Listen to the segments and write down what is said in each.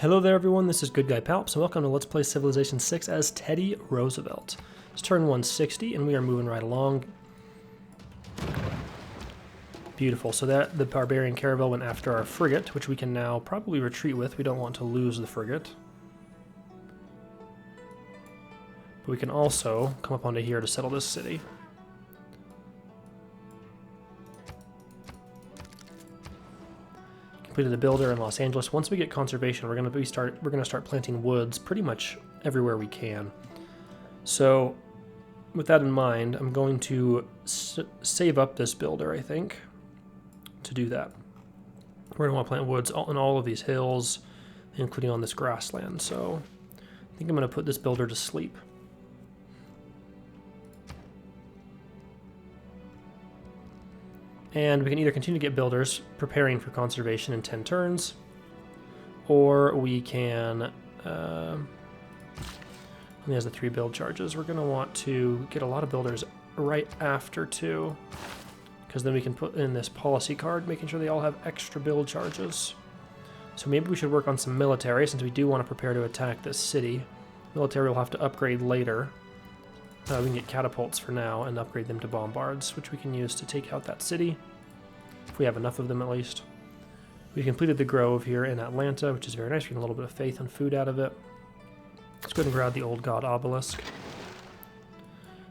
Hello there everyone, this is GoodGuyPalps, and welcome to Let's Play Civilization 6 as Teddy Roosevelt. It's turn 160, and we are moving right along. Beautiful, so that the barbarian caravel went after our frigate, which we can now probably retreat with. We don't want to lose the frigate. But we can also come up onto here to settle this city. Completed a builder in Los Angeles. Once we get conservation, we're going to start planting woods pretty much everywhere we can. So, with that in mind, I'm going to save up this builder, I think, to do that. We're going to want to plant woods in all of these hills, including on this grassland. So, I think I'm going to put this builder to sleep. And we can either continue to get builders preparing for conservation in 10 turns, or we can, only has the 3 build charges. We're going to want to get a lot of builders right after 2, because then we can put in this policy card, making sure they all have extra build charges. So maybe we should work on some military, since we do want to prepare to attack this city. Military will have to upgrade later. We can get catapults for now and upgrade them to bombards, which we can use to take out that city, if we have enough of them at least. We completed the grove here in Atlanta, which is very nice. We get a little bit of faith and food out of it. Let's go ahead and grab the old god obelisk.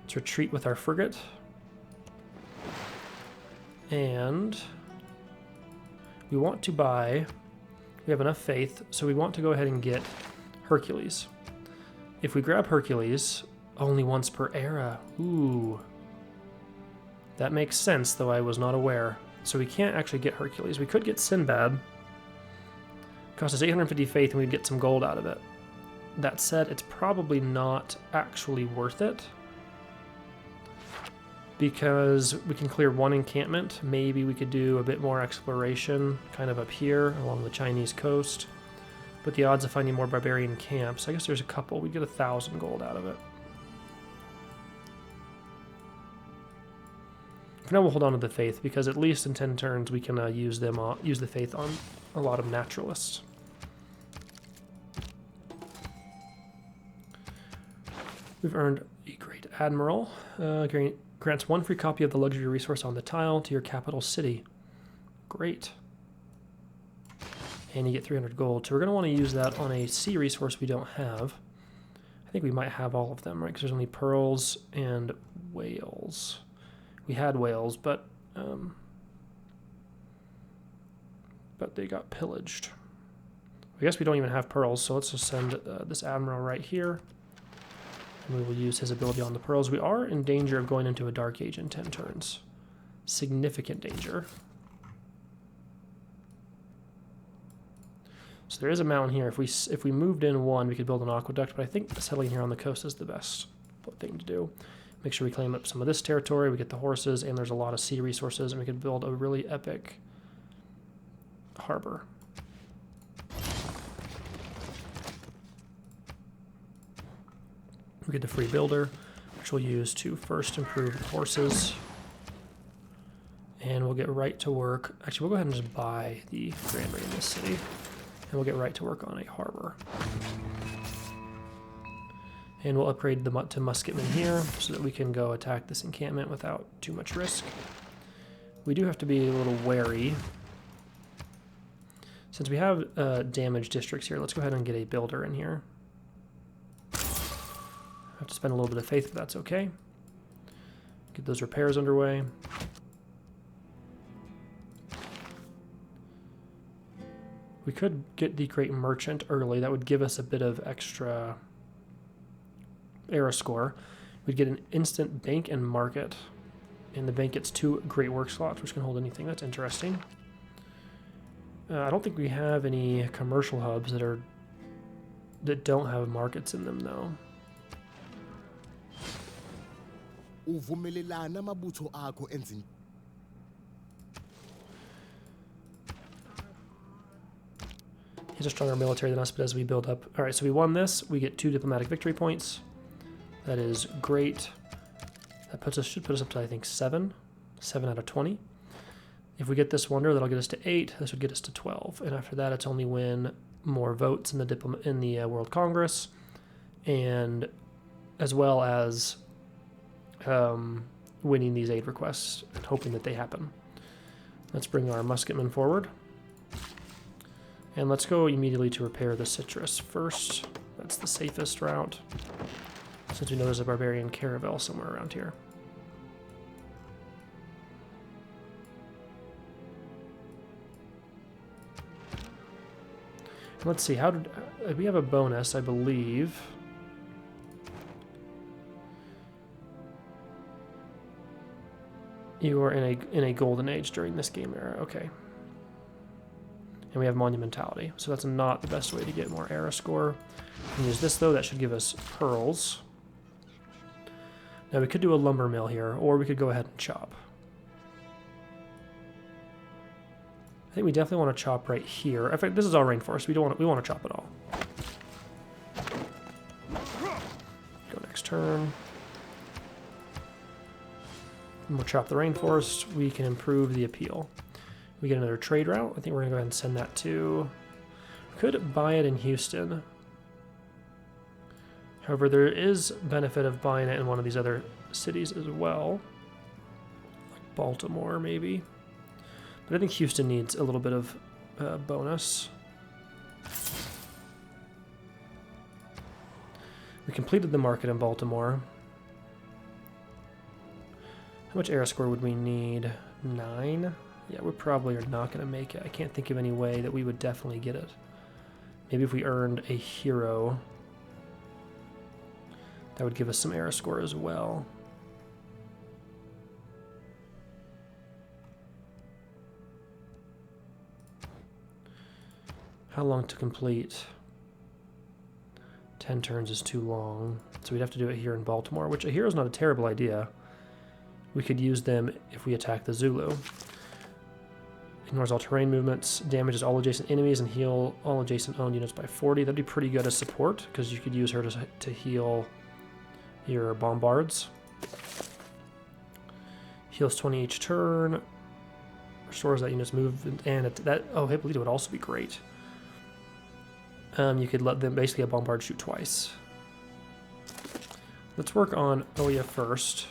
Let's retreat with our frigate. And we want to buy, we have enough faith, so we want to go ahead and get Hercules. If we grab Hercules, only once per era. Ooh. That makes sense, though I was not aware. So we can't actually get Hercules. We could get Sinbad. It costs us 850 faith and we'd get some gold out of it. That said, it's probably not actually worth it, because we can clear 1 encampment. Maybe we could do a bit more exploration kind of up here along the Chinese coast. But the odds of finding more barbarian camps, I guess there's a couple. We'd get 1,000 gold out of it. For now, we'll hold on to the faith, because at least in 10 turns we can use the faith on a lot of naturalists. We've earned a great admiral. Grants 1 free copy of the luxury resource on the tile to your capital city. Great. And you get 300 gold. So we're going to want to use that on a sea resource we don't have. I think we might have all of them, right? Because there's only pearls and whales. We had whales, but they got pillaged. I guess we don't even have pearls, so let's just send this admiral right here. And we will use his ability on the pearls. We are in danger of going into a dark age in 10 turns. Significant danger. So there is a mountain here. If we moved in 1, we could build an aqueduct, but I think settling here on the coast is the best thing to do. Make sure we claim up some of this territory, we get the horses, and there's a lot of sea resources, and we could build a really epic harbor. We get the free builder, which we'll use to first improve the horses. And we'll get right to work. Actually, we'll go ahead and just buy the granary in this city, and we'll get right to work on a harbor. And we'll upgrade to musketmen here so that we can go attack this encampment without too much risk. We do have to be a little wary. Since we have damaged districts here, let's go ahead and get a builder in here. I have to spend a little bit of faith, but that's okay. Get those repairs underway. We could get the Great Merchant early. That would give us a bit of extra era score. We'd get an instant bank and market, and the bank gets 2 great work slots, which can hold anything. That's interesting. I don't think we have any commercial hubs that don't have markets in them, though. He's a stronger military than us, but as we build up... Alright, so we won this. We get 2 diplomatic victory points. That is great. That should put us up to, I think, 7 out of 20. If we get this wonder, that'll get us to 8. This would get us to 12. And after that, it's only when more votes in the World Congress, and as well as winning these aid requests and hoping that they happen. Let's bring our musketmen forward. And let's go immediately to repair the citrus first. That's the safest route, since we know there's a barbarian caravel somewhere around here. Let's see, how did we have a bonus, I believe. You are in a golden age during this game era, okay. And we have monumentality, so that's not the best way to get more era score. We can use this though, that should give us pearls. Now we could do a lumber mill here, or we could go ahead and chop. I think we definitely want to chop right here. In fact, this is all rainforest. We want to chop it all. Go next turn. And we'll chop the rainforest. We can improve the appeal. We get another trade route. I think we're gonna go ahead and send that to. We could buy it in Houston. However, there is benefit of buying it in one of these other cities as well, like Baltimore maybe. But I think Houston needs a little bit of bonus. We completed the market in Baltimore. How much era score would we need? 9? Yeah, we probably are not going to make it. I can't think of any way that we would definitely get it. Maybe if we earned a hero, that would give us some era score as well. How long to complete? 10 turns is too long. So we'd have to do it here in Baltimore, which a hero is not a terrible idea. We could use them if we attack the Zulu. Ignores all terrain movements, damages all adjacent enemies, and heal all adjacent owned units by 40. That'd be pretty good as support, because you could use her to heal your bombards. Heals 20 each turn. Restores that unit's movement, and Hippolyta would also be great. You could let them, basically a bombard shoot twice. Let's work on Oya first.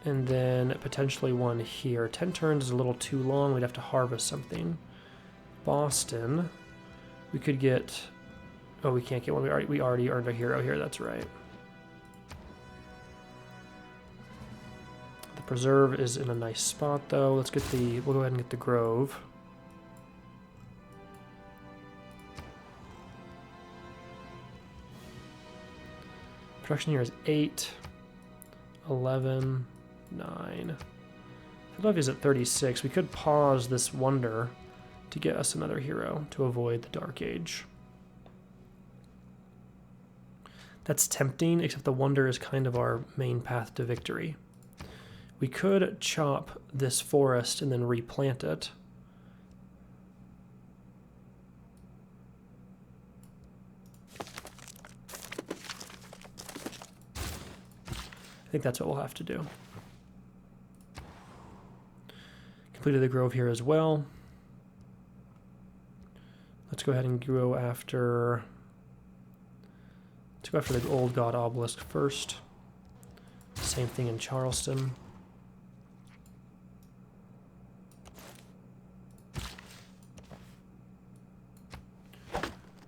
And then potentially one here. 10 turns is a little too long. We'd have to harvest something. Boston. We could get... Oh, we can't get one. We already earned a hero here. That's right. The preserve is in a nice spot, though. Let's get the... We'll go ahead and get the grove. Production here is 8, 11... 9. Philadelphia's at 36. We could pause this wonder to get us another hero to avoid the Dark Age. That's tempting, except the wonder is kind of our main path to victory. We could chop this forest and then replant it. I think that's what we'll have to do. Completed the grove here as well. Let's go ahead and go after... Let's go after the old god obelisk first. Same thing in Charleston.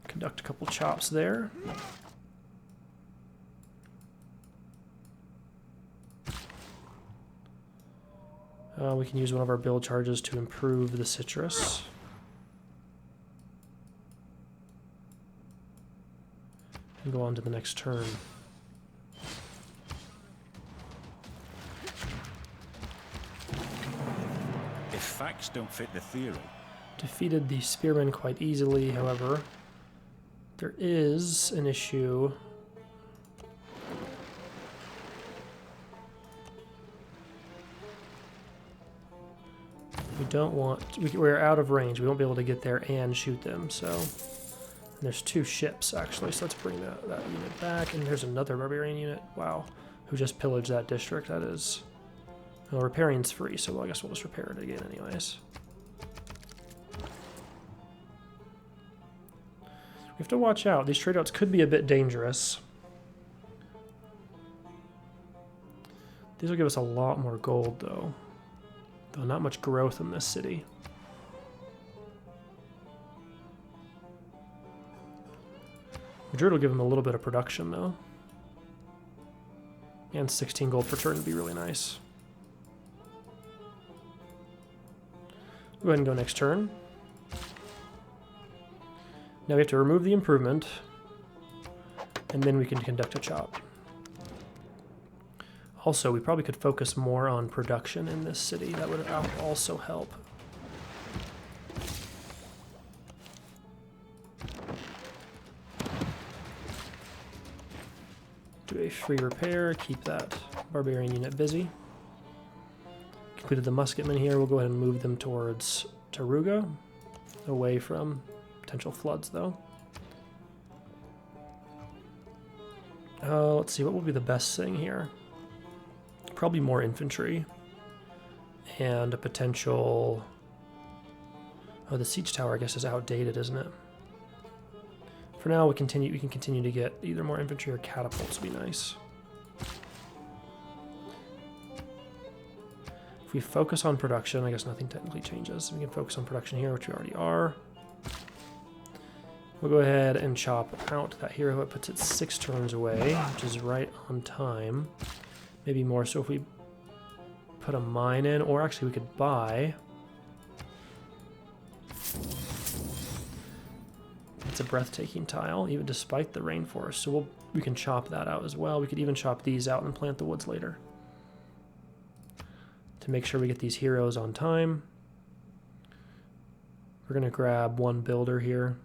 Conduct a couple chops there. We can use one of our build charges to improve the citrus. And go on to the next turn. If facts don't fit the theory. Defeated the spearmen quite easily, however. There is an issue. We don't want... We're out of range. We won't be able to get there and shoot them, so... And there's 2 ships, actually, so let's bring that unit back. And there's another barbarian unit, wow, who just pillaged that district. That is... Well, repairing's free, so I guess we'll just repair it again anyways. We have to watch out. These trade routes could be a bit dangerous. These will give us a lot more gold, though. Though not much growth in this city. Madrid will give them a little bit of production, though. And 16 gold per turn would be really nice. Go ahead and go next turn. Now we have to remove the improvement, and then we can conduct a chop. Also, we probably could focus more on production in this city. That would also help. Do a free repair, keep that barbarian unit busy. Completed the musketmen here. We'll go ahead and move them towards Taruga, away from potential floods, though. Let's see, what will be the best thing here? Probably more infantry and a potential... Oh, the siege tower, I guess, is outdated, isn't it? For now, we can continue to get either more infantry or catapults would be nice. If we focus on production, I guess nothing technically changes. We can focus on production here, which we already are. We'll go ahead and chop out that hero. It puts it 6 turns away, which is right on time. Maybe more so if we put a mine in, or actually we could buy. It's a breathtaking tile, even despite the rainforest. So we can chop that out as well. We could even chop these out and plant the woods later. To make sure we get these heroes on time. We're going to grab one builder here.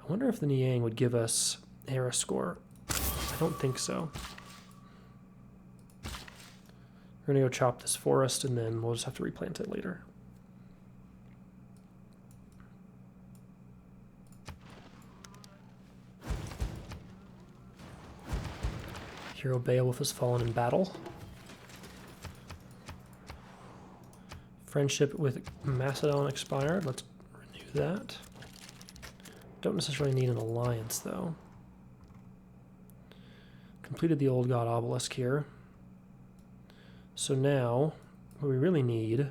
I wonder if the Niang would give us era score. I don't think so. We're going to go chop this forest, and then we'll just have to replant it later. Hero Beowulf has fallen in battle. Friendship with Macedon expired. Let's renew that. Don't necessarily need an alliance, though. Completed the Old God Obelisk here. So now, what we really need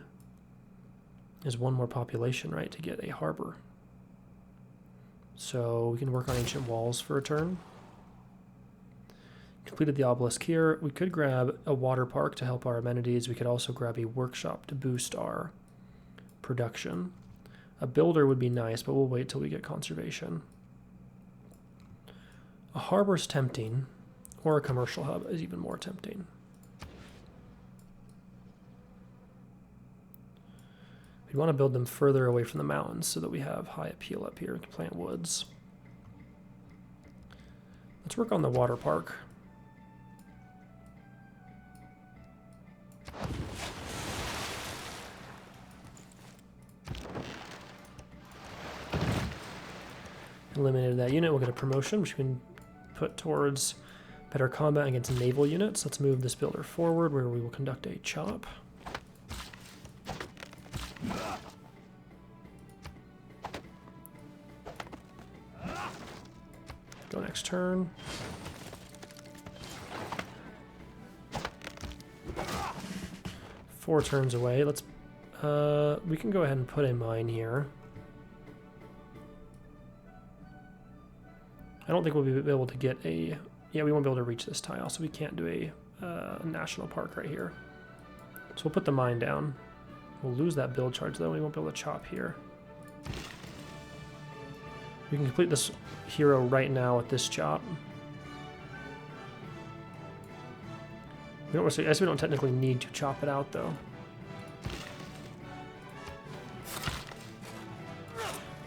is one more population, right, to get a harbor. So we can work on ancient walls for a turn. Completed the obelisk here. We could grab a water park to help our amenities. We could also grab a workshop to boost our production. A builder would be nice, but we'll wait till we get conservation. A harbor's tempting, or a commercial hub is even more tempting. We want to build them further away from the mountains so that we have high appeal up here. We can plant woods. Let's work on the water park. Eliminated that unit. We'll get a promotion, which we can put towards better combat against naval units. Let's move this builder forward, where we will conduct a chop. Go next turn. Four turns away. Let's. We can go ahead and put a mine here. I don't think we'll be able to get a... Yeah, we won't be able to reach this tile, so we can't do a national park right here. So we'll put the mine down. We'll lose that build charge, though. We won't be able to chop here. We can complete this hero right now with this chop. I guess we don't technically need to chop it out, though.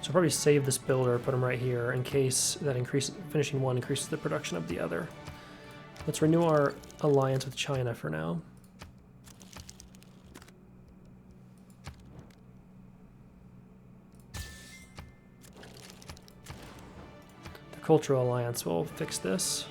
So I'll probably save this builder, put him right here, in case that finishing one increases the production of the other. Let's renew our alliance with China for now. The Cultural Alliance will fix this.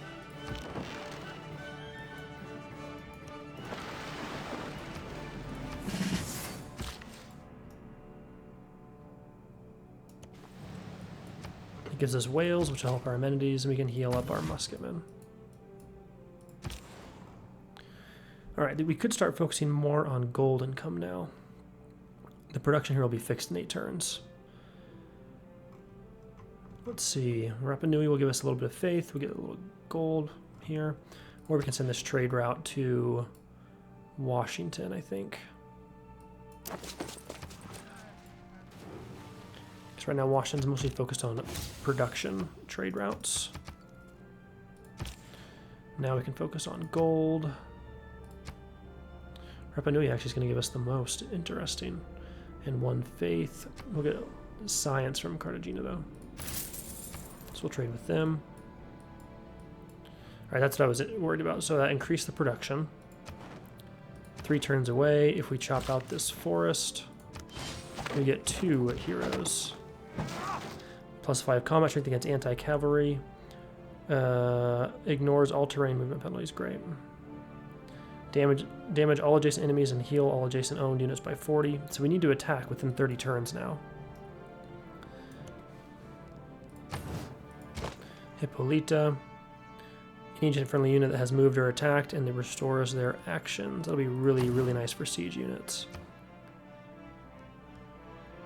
It gives us whales, which will help our amenities, and we can heal up our musketmen. Alright, we could start focusing more on gold income now. The production here will be fixed in 8 turns. Let's see. Rapa Nui will give us a little bit of faith. We get a little gold here. Or we can send this trade route to Washington, I think. Because right now Washington's mostly focused on production trade routes. Now we can focus on gold. Rapa Nui actually is going to give us the most. Interesting. And 1 faith. We'll get science from Cartagena though. So we'll trade with them. Alright, that's what I was worried about. So that increased the production. 3 turns away. If we chop out this forest, we get 2 heroes. Plus 5 combat strength against anti-cavalry. Ignores all terrain movement penalties. Great. Damage all adjacent enemies and heal all adjacent owned units by 40. So we need to attack within 30 turns now. Hippolyta. Any agent-friendly unit that has moved or attacked and it restores their actions. That'll be really, really nice for siege units.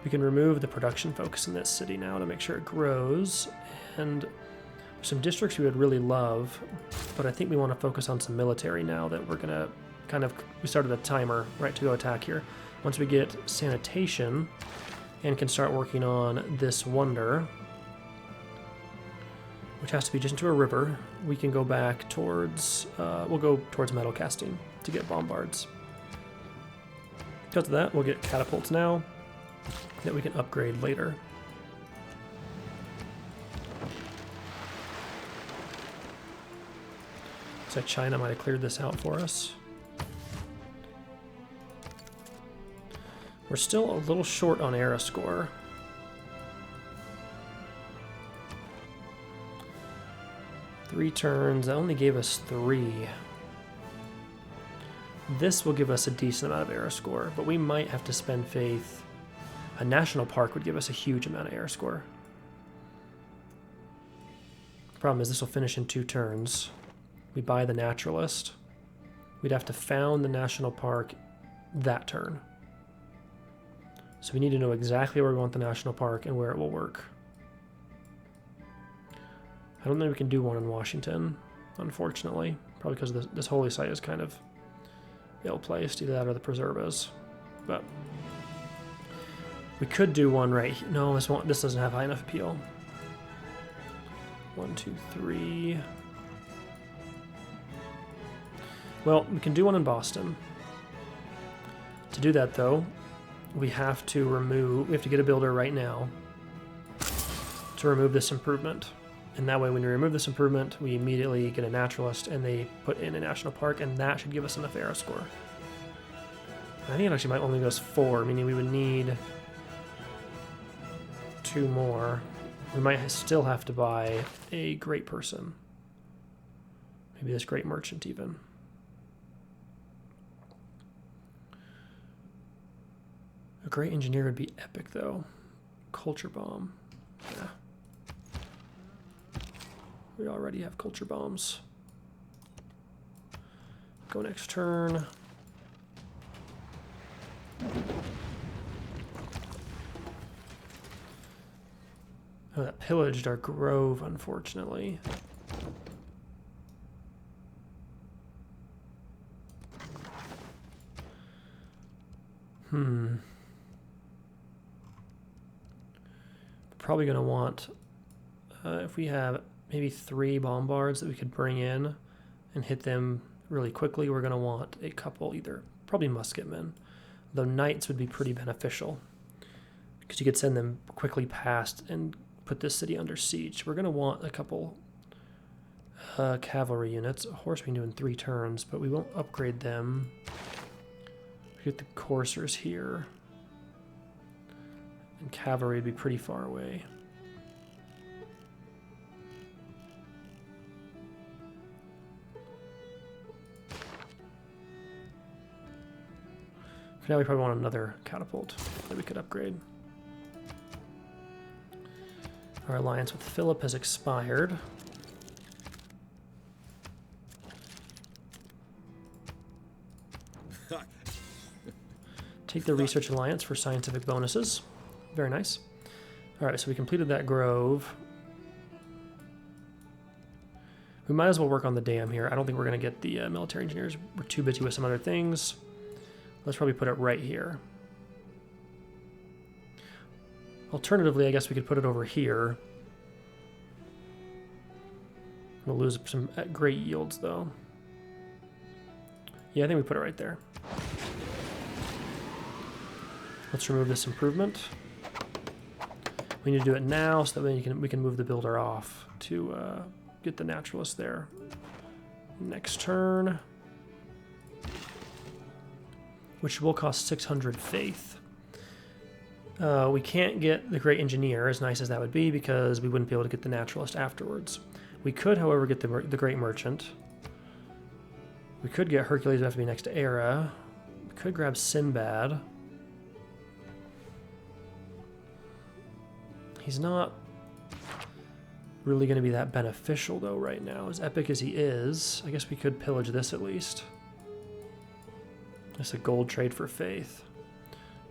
We can remove the production focus in this city now to make sure it grows. And some districts we would really love, but I think we want to focus on some military now that we're going to kind of... We started a timer, right, to go attack here. Once we get sanitation and can start working on this wonder, which has to be just into a river, we can go back towards, we'll go towards metal casting to get bombards. Because of that, we'll get catapults now that we can upgrade later. Looks like China might have cleared this out for us. We're still a little short on era score. Three turns, that only gave us 3. This will give us a decent amount of era score, but we might have to spend faith. A national park would give us a huge amount of era score. The problem is this will finish in 2 turns. We buy the naturalist. We'd have to found the national park that turn. So we need to know exactly where we want the national park and where it will work. I don't think we can do one in Washington, unfortunately. Probably because this holy site is kind of ill-placed, either that or the preservas. But we could do one right here. No, this doesn't have high enough appeal. 1, 2, 3. Well, we can do one in Boston. To do that, though, we have to get a builder right now to remove this improvement. And that way, when we remove this improvement, we immediately get a naturalist, and they put in a national park, and that should give us enough era score. I think it actually might only go as 4, meaning we would need 2 more. We might still have to buy a great person. Maybe this great merchant, even. A great engineer would be epic, though. Culture bomb. Yeah. We already have culture bombs. Go next turn. Oh, that pillaged our grove, unfortunately. Probably going to want, if we have maybe 3 bombards that we could bring in and hit them really quickly, we're going to want a couple, probably musketmen, though knights would be pretty beneficial because you could send them quickly past and put this city under siege. We're going to want a couple cavalry units. A horse we can do in 3 turns, but we won't upgrade them. We get the coursers here, and cavalry would be pretty far away. For now, we probably want another catapult that we could upgrade. Our alliance with Philip has expired. Take the research alliance for scientific bonuses. Very nice. All right, so we completed that grove. We might as well work on the dam here. I don't think we're going to get the military engineers. We're too busy with some other things. Let's probably put it right here. Alternatively, I guess we could put it over here. We'll lose some great yields, though. Yeah, I think we put it right there. Let's remove this improvement. We need to do it now so that we can move the builder off to get the naturalist there. Next turn, which will cost 600 faith. We can't get the great engineer, as nice as that would be, because we wouldn't be able to get the naturalist afterwards. We could, however, get the great merchant. We could get Hercules, would have to be next to Era. We could grab Sinbad. He's not really going to be that beneficial, though, right now. As epic as he is, I guess we could pillage this at least. That's a gold trade for faith.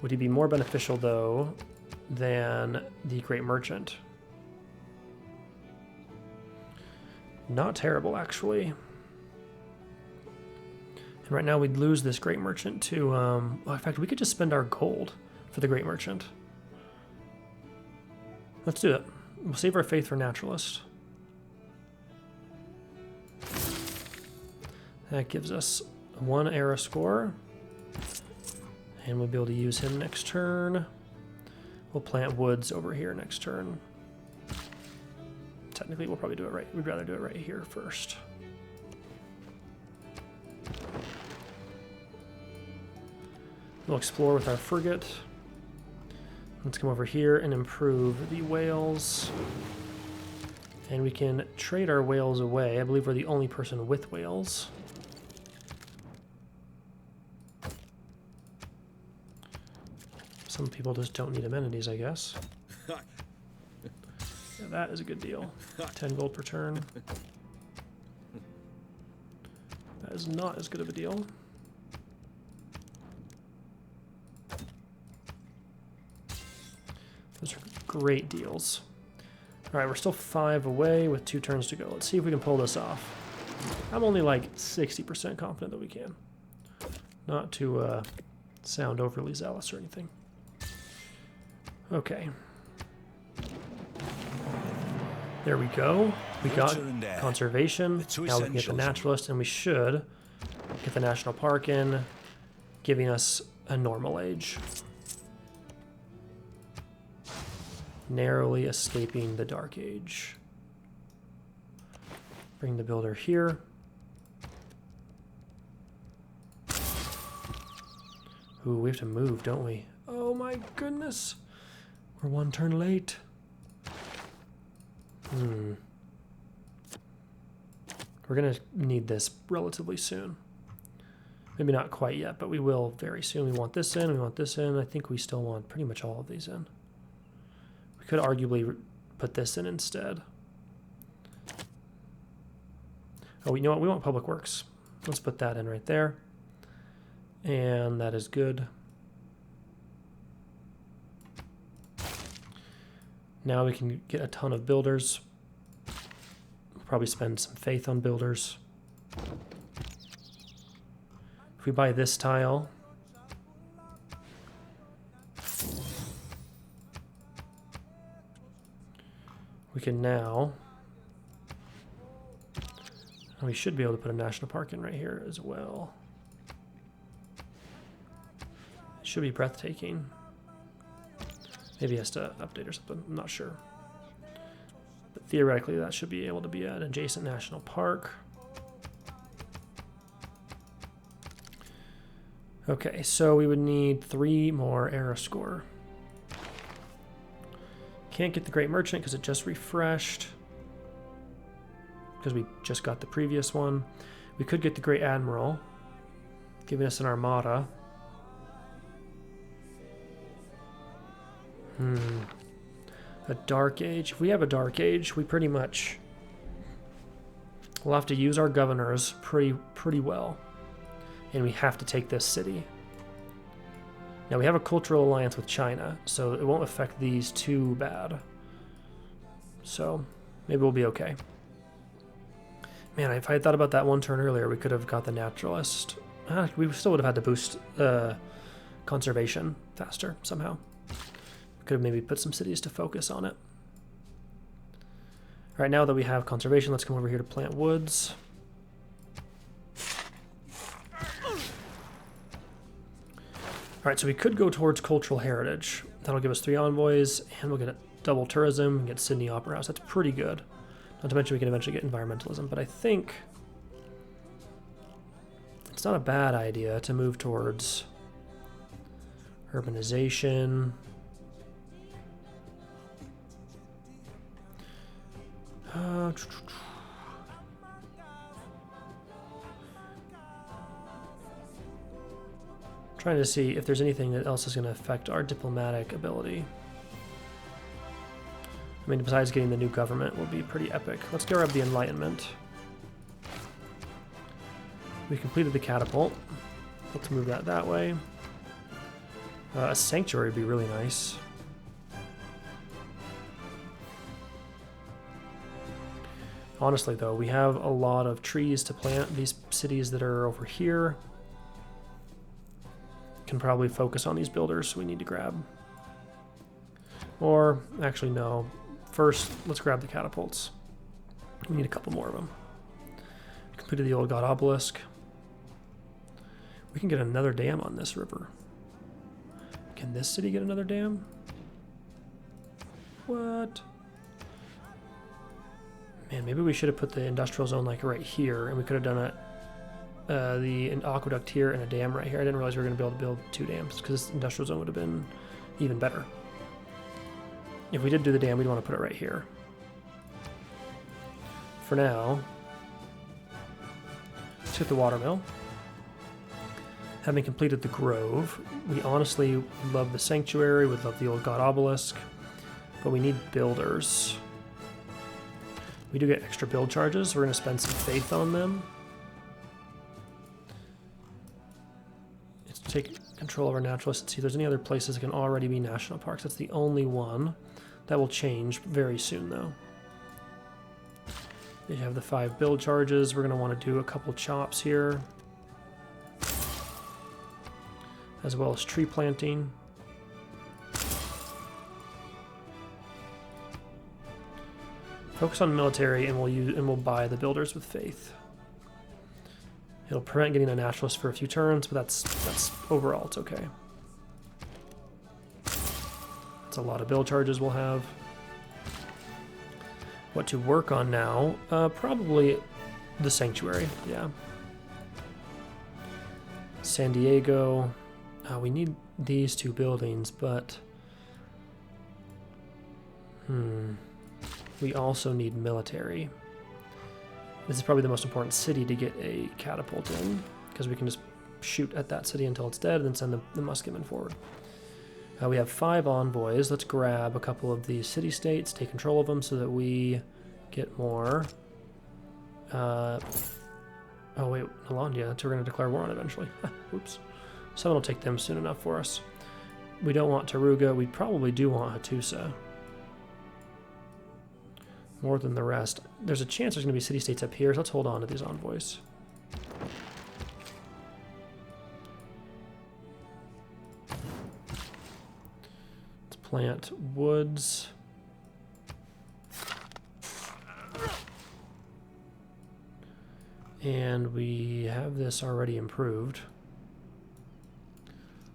Would he be more beneficial, though, than the Great Merchant? Not terrible, actually. And right now we'd lose this Great Merchant to... well, in fact, we could just spend our gold for the Great Merchant. Let's do it. We'll save our faith for Naturalist. That gives us 1 era score. And we'll be able to use him next turn. We'll plant woods over here next turn. Technically, we'll probably do it right. We'd rather do it right here first. We'll explore with our frigate. Let's come over here and improve the whales. And we can trade our whales away. I believe we're the only person with whales. Some people just don't need amenities, I guess. Yeah, that is a good deal. 10 gold per turn. That is not as good of a deal. Those are great deals. All right, we're still 5 away with 2 turns to go. Let's see if we can pull this off. I'm only like 60% confident that we can. Not to sound overly zealous or anything. Okay. There we go. We got conservation. Now we can get the naturalist, and we should get the national park in, giving us a normal age. Narrowly escaping the Dark Age. Bring the builder here. Ooh, we have to move, don't we? Oh my goodness. We're 1 turn late. We're gonna need this relatively soon. Maybe not quite yet, but we will very soon. We want this in, we want this in. I think we still want pretty much all of these in. We could arguably put this in instead. Oh, you know what? We want public works. Let's put that in right there. And that is good. Now we can get a ton of builders. We'll probably spend some faith on builders. If we buy this tile, we can now, and we should be able to put a national park in right here as well. It should be breathtaking. Maybe he has to update or something, I'm not sure. But theoretically that should be able to be an adjacent national park. Okay, so we would need 3 more era score. Can't get the Great Merchant because it just refreshed. Because we just got the previous one. We could get the Great Admiral, giving us an armada. A dark age. If we have a dark age, we pretty much we'll have to use our governors pretty well, and we have to take this city. Now we have a cultural alliance with China, so it won't affect these too bad. So maybe we'll be okay. Man, if I had thought about that one turn earlier, we could have got the naturalist. We still would have had to boost conservation faster somehow. We could have maybe put some cities to focus on it. All right, now that we have conservation, let's come over here to plant woods. All right, so we could go towards cultural heritage. That'll give us 3 envoys, and we'll get a double tourism and get Sydney Opera House. That's pretty good. Not to mention we can eventually get environmentalism, but I think it's not a bad idea to move towards urbanization. Trying to see if there's anything that else is going to affect our diplomatic ability. I mean, besides getting the new government will be pretty epic. Let's grab the Enlightenment. We completed the catapult. Let's move that way. A sanctuary would be really nice. Honestly, though, we have a lot of trees to plant. These cities that are over here can probably focus on these builders we need to grab. Or, actually, no. First, let's grab the catapults. We need a couple more of them. Completed the old god obelisk. We can get another dam on this river. Can this city get another dam? What? Man, maybe we should have put the industrial zone like right here, and we could have done it. An aqueduct here and a dam right here. I didn't realize we were going to be able to build 2 dams because this industrial zone would have been even better. If we did do the dam, we'd want to put it right here. For now, let's hit the watermill. Having completed the grove, we honestly love the sanctuary, would love the old god obelisk, but we need builders. We do get extra build charges. We're going to spend some faith on them. Let's take control of our naturalists and see if there's any other places that can already be national parks. That's the only one. That will change very soon, though. You have the 5 build charges. We're going to want to do a couple chops here, as well as tree planting. Focus on military, and we'll buy the builders with faith. It'll prevent getting a naturalist for a few turns, but that's overall it's okay. That's a lot of build charges we'll have. What to work on now? Probably the sanctuary, yeah. San Diego. We need these 2 buildings, but we also need military. This is probably the most important city to get a catapult in, because we can just shoot at that city until it's dead and then send the musketmen forward. We have 5 envoys. Let's grab a couple of these city-states, take control of them so that we get more. Oh wait, Hollandia, that's who we're going to declare war on eventually. Oops. Someone will take them soon enough for us. We don't want Taruga. We probably do want Hattusa. More than the rest. There's a chance there's going to be city-states up here, so let's hold on to these envoys. Plant woods. And we have this already improved.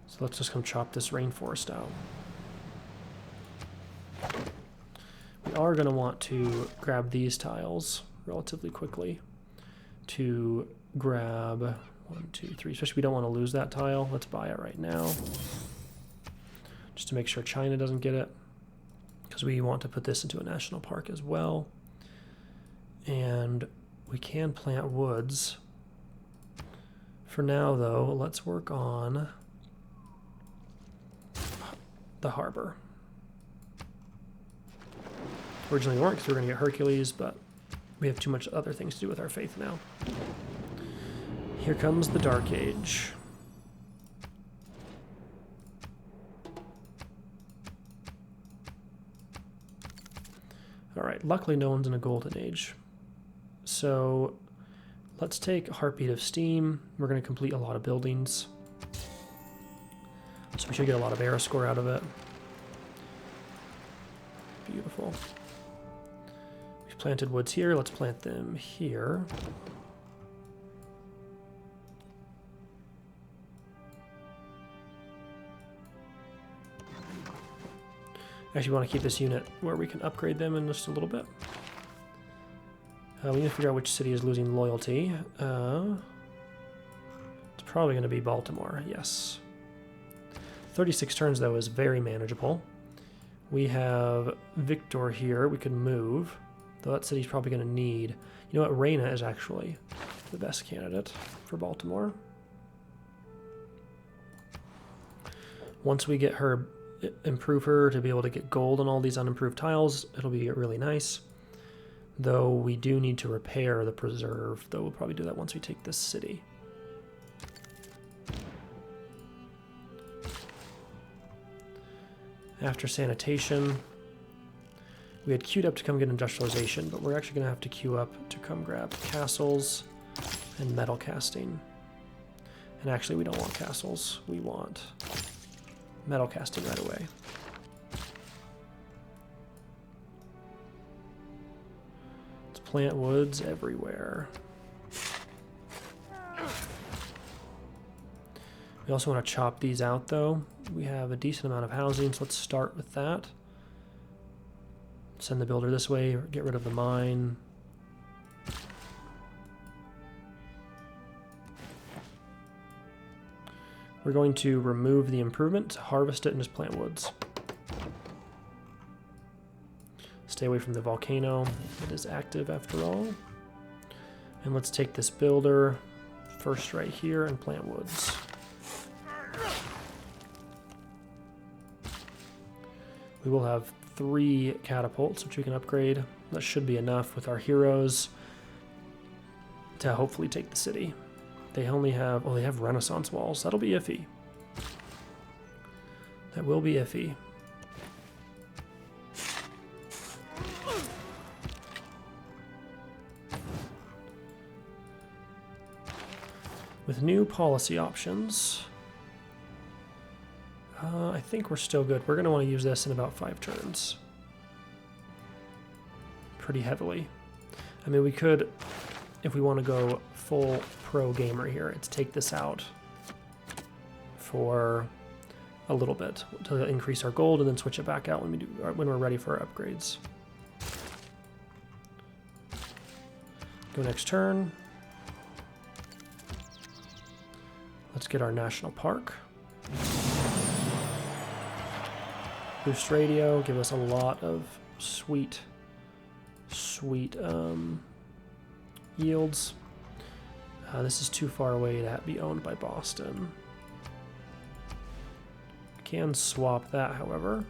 So let's just come chop this rainforest out. We are going to want to grab these tiles relatively quickly to grab 1, 2, 3. Especially we don't want to lose that tile. Let's buy it right now, just to make sure China doesn't get it, because we want to put this into a national park as well. And we can plant woods. For now, though, let's work on the harbor. Originally we weren't because we were going to get Hercules, but we have too much other things to do with our faith now. Here comes the Dark Age. Alright, luckily no one's in a golden age. So let's take Heartbeat of Steam. We're going to complete a lot of buildings. So we should get a lot of era score out of it. Beautiful. We've planted woods here. Let's plant them here. Actually, we want to keep this unit where we can upgrade them in just a little bit. We need to figure out which city is losing loyalty. It's probably going to be Baltimore, yes. 36 turns, though, is very manageable. We have Victor here. We could move, though that city's probably going to need... You know what? Reina is actually the best candidate for Baltimore. Once we get her... improve her to be able to get gold on all these unimproved tiles, it'll be really nice. Though we do need to repair the preserve, though we'll probably do that once we take this city. After sanitation, we had queued up to come get industrialization, but we're actually going to have to queue up to come grab castles and metal casting. And actually we don't want castles, we want metal casting right away. Let's plant woods everywhere. We also want to chop these out though. We have a decent amount of housing, so let's start with that. Send the builder this way, get rid of the mine. We're going to remove the improvement, harvest it, and just plant woods. Stay away from the volcano. It is active after all. And let's take this builder first right here and plant woods. We will have 3 catapults, which we can upgrade. That should be enough with our heroes to hopefully take the city. They only have, well, they have Renaissance walls. That'll be iffy. That will be iffy. With new policy options, I think we're still good. We're going to want to use this in about 5 turns. Pretty heavily. I mean, we could, if we want to go full pro gamer here, it's take this out for a little bit to increase our gold and then switch it back out when we're ready for our upgrades. Go next turn. Let's get our national park. Boost radio, give us a lot of sweet yields. This is too far away to be owned by Boston. Can swap that, however.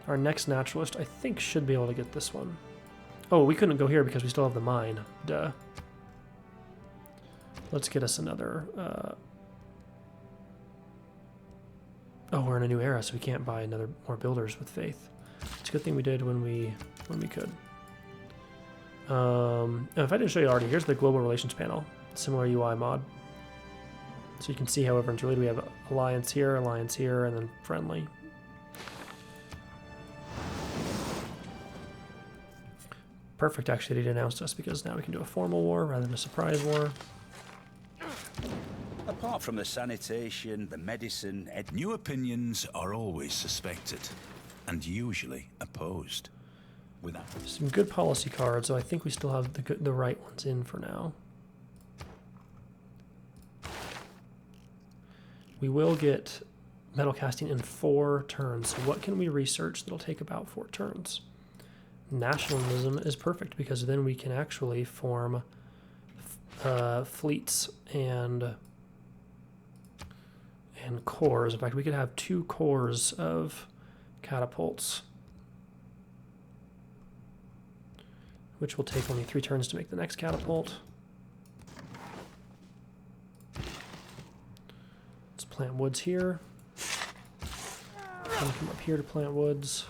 Our next naturalist, I think, should be able to get this one. Oh, we couldn't go here because we still have the mine. Duh. Let's get us another... Oh, we're in a new era, so we can't buy more builders with faith. It's a good thing we did when we could. If I didn't show you already, here's the global relations panel. Similar UI mod. So you can see how everyone's related. We have alliance here, and then friendly. Perfect, actually, they announced us because now we can do a formal war rather than a surprise war. Apart from the sanitation, the medicine, new opinions are always suspected and usually opposed. Without some good policy cards, so I think we still have the right ones in for now. We will get metal casting in 4 turns. So what can we research that'll take about 4 turns? Nationalism is perfect because then we can actually form fleets and and cores. In fact, we could have 2 cores of catapults, which will take only 3 turns to make the next catapult. Let's plant woods here. Come up here to plant woods.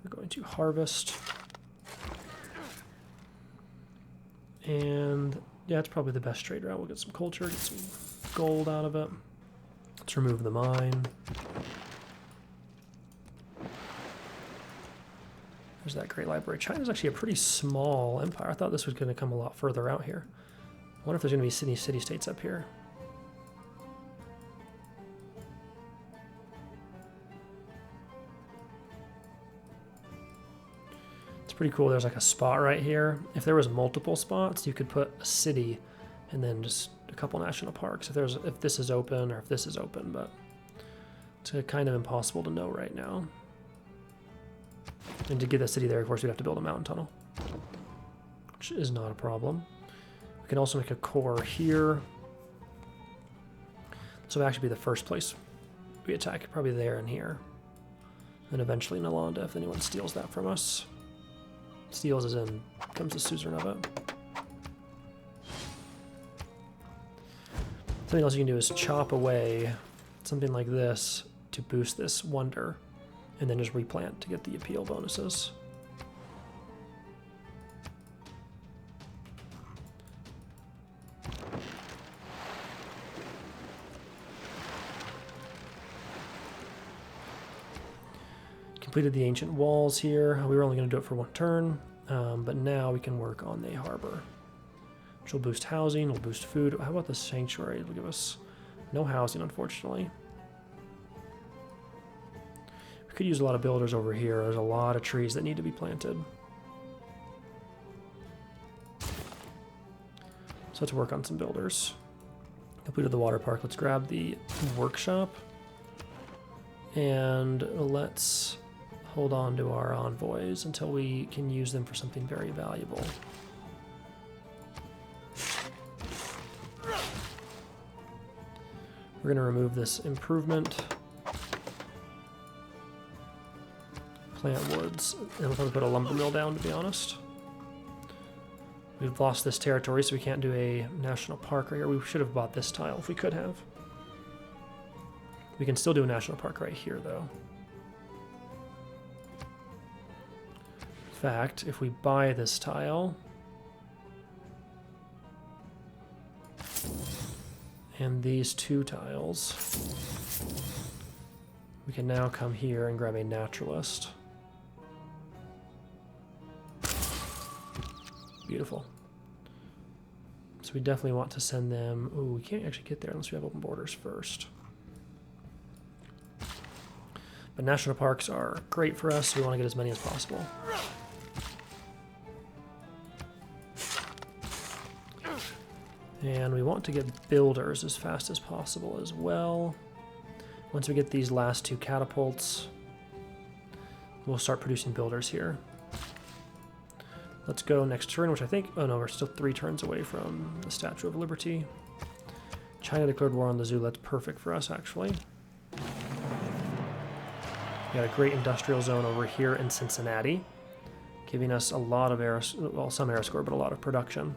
We're going to harvest. And yeah, it's probably the best trade route. We'll get some culture, get some gold out of it. Let's remove the mine. There's that great library. China's actually a pretty small empire. I thought this was going to come a lot further out here. I wonder if there's going to be city-states up here. It's pretty cool. There's like a spot right here. If there was multiple spots, you could put a city and then just a couple national parks. If this is open or if this is open, but it's kind of impossible to know right now. And to get the city there, of course, we'd have to build a mountain tunnel, which is not a problem. We can also make a core here. This will actually be the first place we attack, probably there and here. And eventually Nalanda, if anyone steals that from us. Steals as in, comes the suzerain of it. Something else you can do is chop away something like this to boost this wonder, and then just replant to get the appeal bonuses. Completed the ancient walls here. We were only going to do it for 1 turn, but now we can work on the harbor, which will boost housing, will boost food. How about the sanctuary? It'll give us no housing, unfortunately. We could use a lot of builders over here. There's a lot of trees that need to be planted. So let's work on some builders. Completed the water park. Let's grab the workshop. And let's hold on to our envoys until we can use them for something very valuable. We're going to remove this improvement. Plant woods. And we'll probably put a lumber mill down, to be honest. We've lost this territory, so we can't do a national park right here. We should have bought this tile if we could have. We can still do a national park right here, though. In fact, if we buy this tile and these 2 tiles, we can now come here and grab a naturalist. Beautiful. So we definitely want to send them... Ooh, we can't actually get there unless we have open borders first. But national parks are great for us, so we want to get as many as possible. And we want to get builders as fast as possible as well. Once we get these last 2 catapults, we'll start producing builders here. Let's go next turn, which I think... Oh no, we're still 3 turns away from the Statue of Liberty. China declared war on the zoo. That's perfect for us, actually. We got a great industrial zone over here in Cincinnati, giving us a lot of well, some air score, but a lot of production,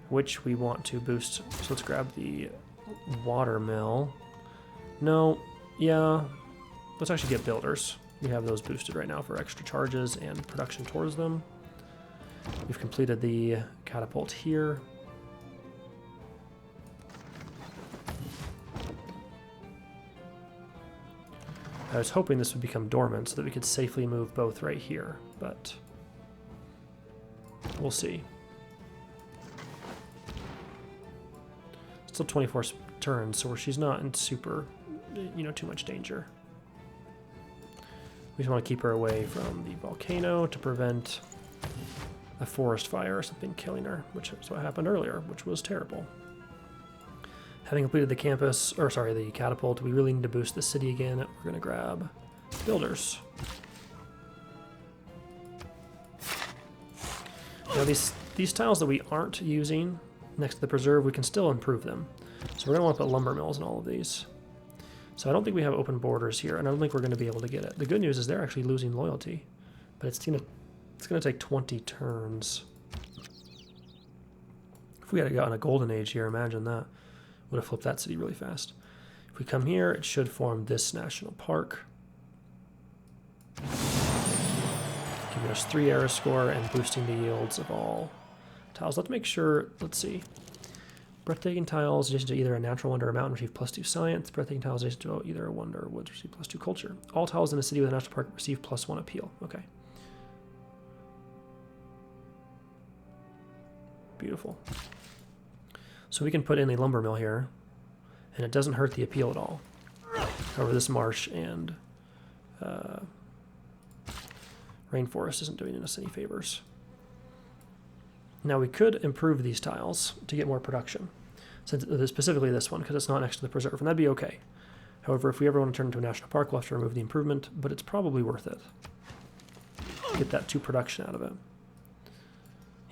which we want to boost. So let's grab the water mill. No, yeah, let's actually get builders. We have those boosted right now for extra charges and production towards them. We've completed the catapult here. I was hoping this would become dormant so that we could safely move both right here, but we'll see. Still 24 turns, so she's not in super, too much danger. We just want to keep her away from the volcano to prevent a forest fire or something killing her, which is what happened earlier, which was terrible. Having completed the the catapult, we really need to boost the city again. We're going to grab builders. Now these tiles that we aren't using next to the preserve, we can still improve them. So we're going to want to put lumber mills in all of these. So I don't think we have open borders here, and I don't think we're going to be able to get it. The good news is they're actually losing loyalty, but it's going to take 20 turns. If we had gotten a golden age here, imagine that. Would have flipped that city really fast. If we come here, it should form this national park. Giving us 3 era score and boosting the yields of all tiles. Let's make sure, let's see. Breathtaking tiles adjacent to either a natural wonder or a mountain receive +2 science. Breathtaking tiles adjacent to either a wonder or woods receive +2 culture. All tiles in a city with a national park receive +1 appeal. Okay. Beautiful. So we can put in a lumber mill here, and it doesn't hurt the appeal at all. However, this marsh and rainforest isn't doing us any favors. Now we could improve these tiles to get more production, since specifically this one, because it's not next to the preserve, and that'd be okay. However, if we ever want to turn it into a national park, we'll have to remove the improvement, but it's probably worth it. Get that 2 production out of it.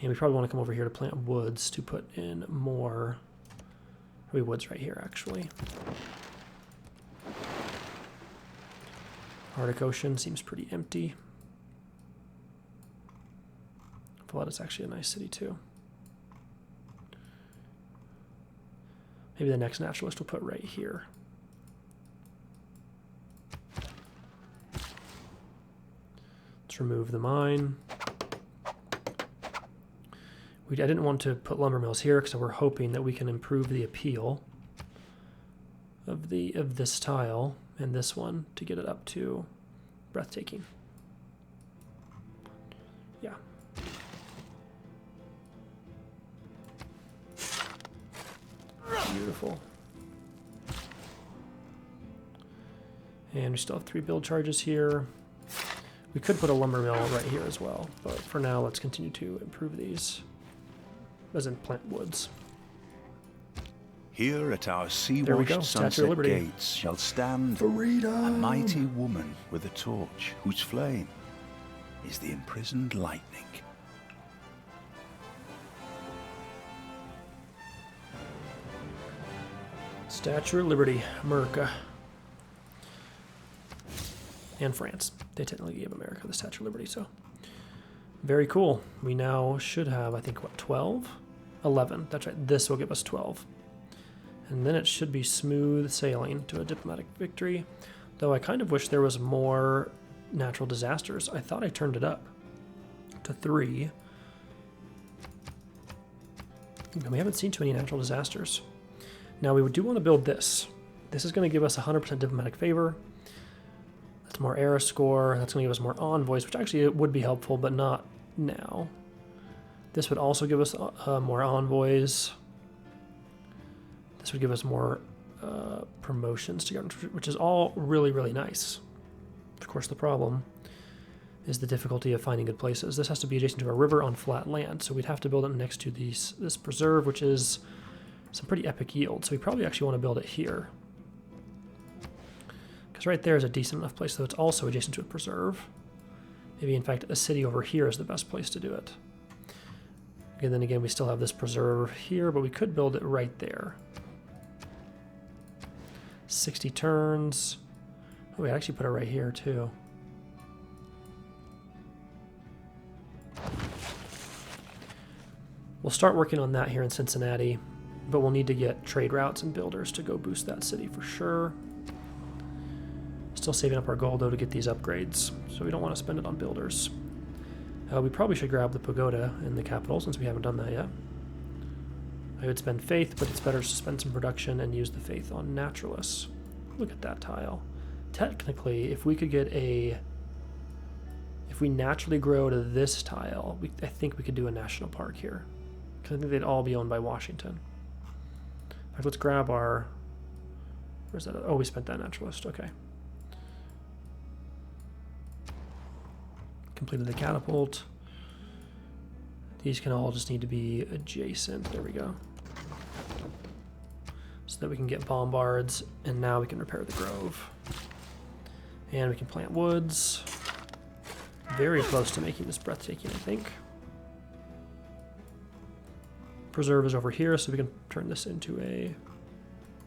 And we probably want to come over here to plant woods to put in more. Probably woods right here, actually. Arctic Ocean seems pretty empty. Valletta's actually a nice city, too. Maybe the next naturalist we'll put right here. Let's remove the mine. I didn't want to put lumber mills here because we're hoping that we can improve the appeal of this tile and this one to get it up to breathtaking. Yeah. Beautiful. And we still have 3 build charges here. We could put a lumber mill right here as well, but for now let's continue to improve these. As in plant woods. Here at our sea-washed sunset gates shall stand a mighty woman with a torch, whose flame is the imprisoned lightning. Statue of Liberty, America. And France. They technically gave America the Statue of Liberty, so. Very cool. We now should have, I think, what, 12? 11. That's right. This will give us 12. And then it should be smooth sailing to a diplomatic victory. Though I kind of wish there was more natural disasters. I thought I turned it up to 3. And we haven't seen too many natural disasters. Now we do want to build this. This is going to give us 100% diplomatic favor. That's more era score. That's going to give us more envoys, which actually would be helpful, but not now. This would also give us more envoys. This would give us more promotions to government, which is all really, really nice. Of course, the problem is the difficulty of finding good places. This has to be adjacent to a river on flat land, so we'd have to build it next to this preserve, which is some pretty epic yield. So we probably actually want to build it here. Because right there is a decent enough place, though it's also adjacent to a preserve. Maybe, in fact, a city over here is the best place to do it. And then again, we still have this preserve here, but we could build it right there. 60 turns. Oh, we actually put it right here, too. We'll start working on that here in Cincinnati, but we'll need to get trade routes and builders to go boost that city for sure. Still saving up our gold, though, to get these upgrades, so we don't want to spend it on builders. We probably should grab the pagoda in the capital, since we haven't done that yet. I would spend faith, but it's better to spend some production and use the faith on naturalists. Look at that tile. Technically, if we could get a... If we naturally grow to this tile, I think we could do a national park here. Because I think they'd all be owned by Washington. In fact, let's grab our... Where's that? Oh, we spent that naturalist. Okay. Completed the catapult. These can all just need to be adjacent. There we go. So that we can get bombards, and now we can repair the grove. And we can plant woods. Very close to making this breathtaking, I think. preserve is over here, so we can turn this into a...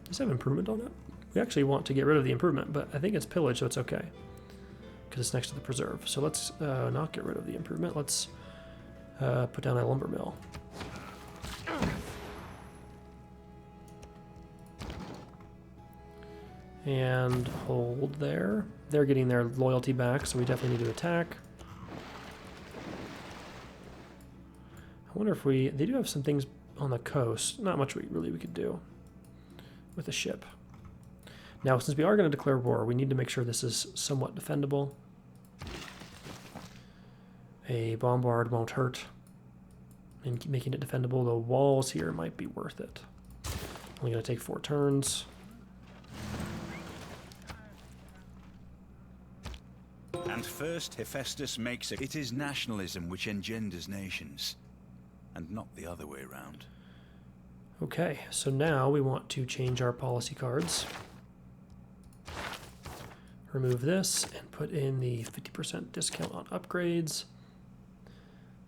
Does it have improvement on it? We actually want to get rid of the improvement, but I think it's pillage, so it's okay. Because it's next to the preserve. So let's not get rid of the improvement. Let's put down a lumber mill. And hold there. They're getting their loyalty back, so we definitely need to attack. I wonder if we... They do have some things on the coast. Not much really we could do with a ship. Now, since we are going to declare war, we need to make sure this is somewhat defendable. A bombard won't hurt. And making it defendable, the walls here might be worth it. Only going to take 4 turns. And first Hephaestus makes it is nationalism which engenders nations, and not the other way around. Okay, so now we want to change our policy cards. Remove this and put in the 50% discount on upgrades.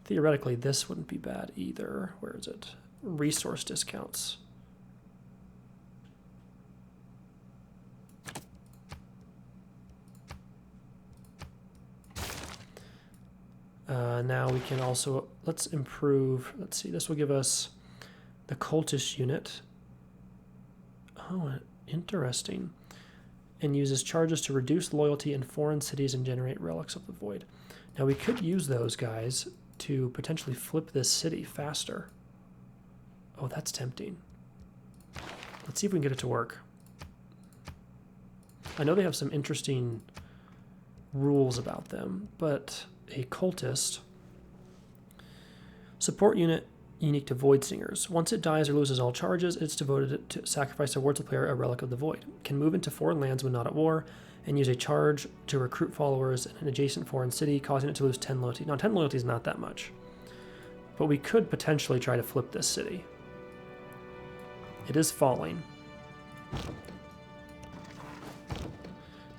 Theoretically, this wouldn't be bad either. Where is it? Resource discounts. Now we can also, let's improve, let's see, this will give us the cultist unit. Oh, interesting. And uses charges to reduce loyalty in foreign cities and generate relics of the void. Now we could use those guys to potentially flip this city faster. Oh, that's tempting. Let's see if we can get it to work. I know they have some interesting rules about them, but a cultist support unit unique to Void Singers. Once it dies or loses all charges, it's devoted to sacrifice towards the player a relic of the void. Can move into foreign lands when not at war, and use a charge to recruit followers in an adjacent foreign city, causing it to lose 10 loyalty. Now, 10 loyalty is not that much, but we could potentially try to flip this city. It is falling.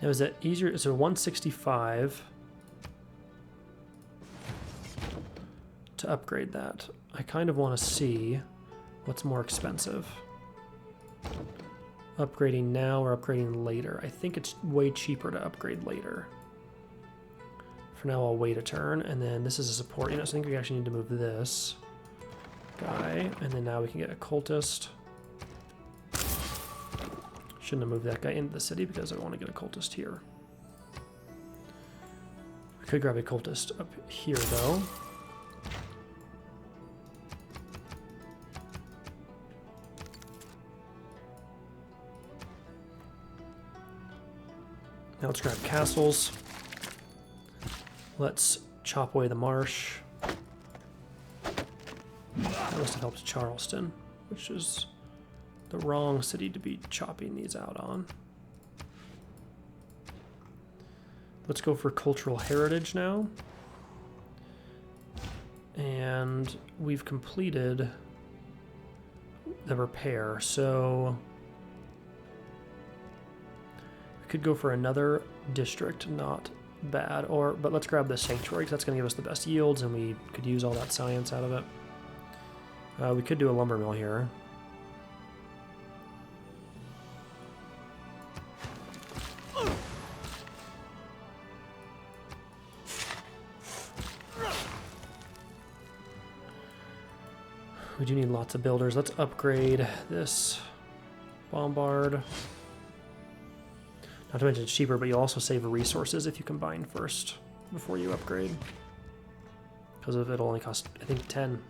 Now, is it easier? It's a 165 to upgrade that. I kind of want to see what's more expensive. Upgrading now or upgrading later. I think it's way cheaper to upgrade later. For now, I'll wait a turn, and then this is a support unit, so I think we actually need to move this guy, and then now we can get a cultist. Shouldn't have moved that guy into the city because I want to get a cultist here. We could grab a cultist up here, though. Now let's grab castles. Let's chop away the marsh. That must have helped Charleston, which is the wrong city to be chopping these out on. Let's go for cultural heritage now. And we've completed the repair, so we could go for another district, not bad, but let's grab the sanctuary because that's going to give us the best yields, and we could use all that science out of it. We could do a lumber mill here. We do need lots of builders. Let's upgrade this bombard. Not to mention it's cheaper, but you'll also save resources if you combine first before you upgrade. Because of it'll only cost, I think, 10.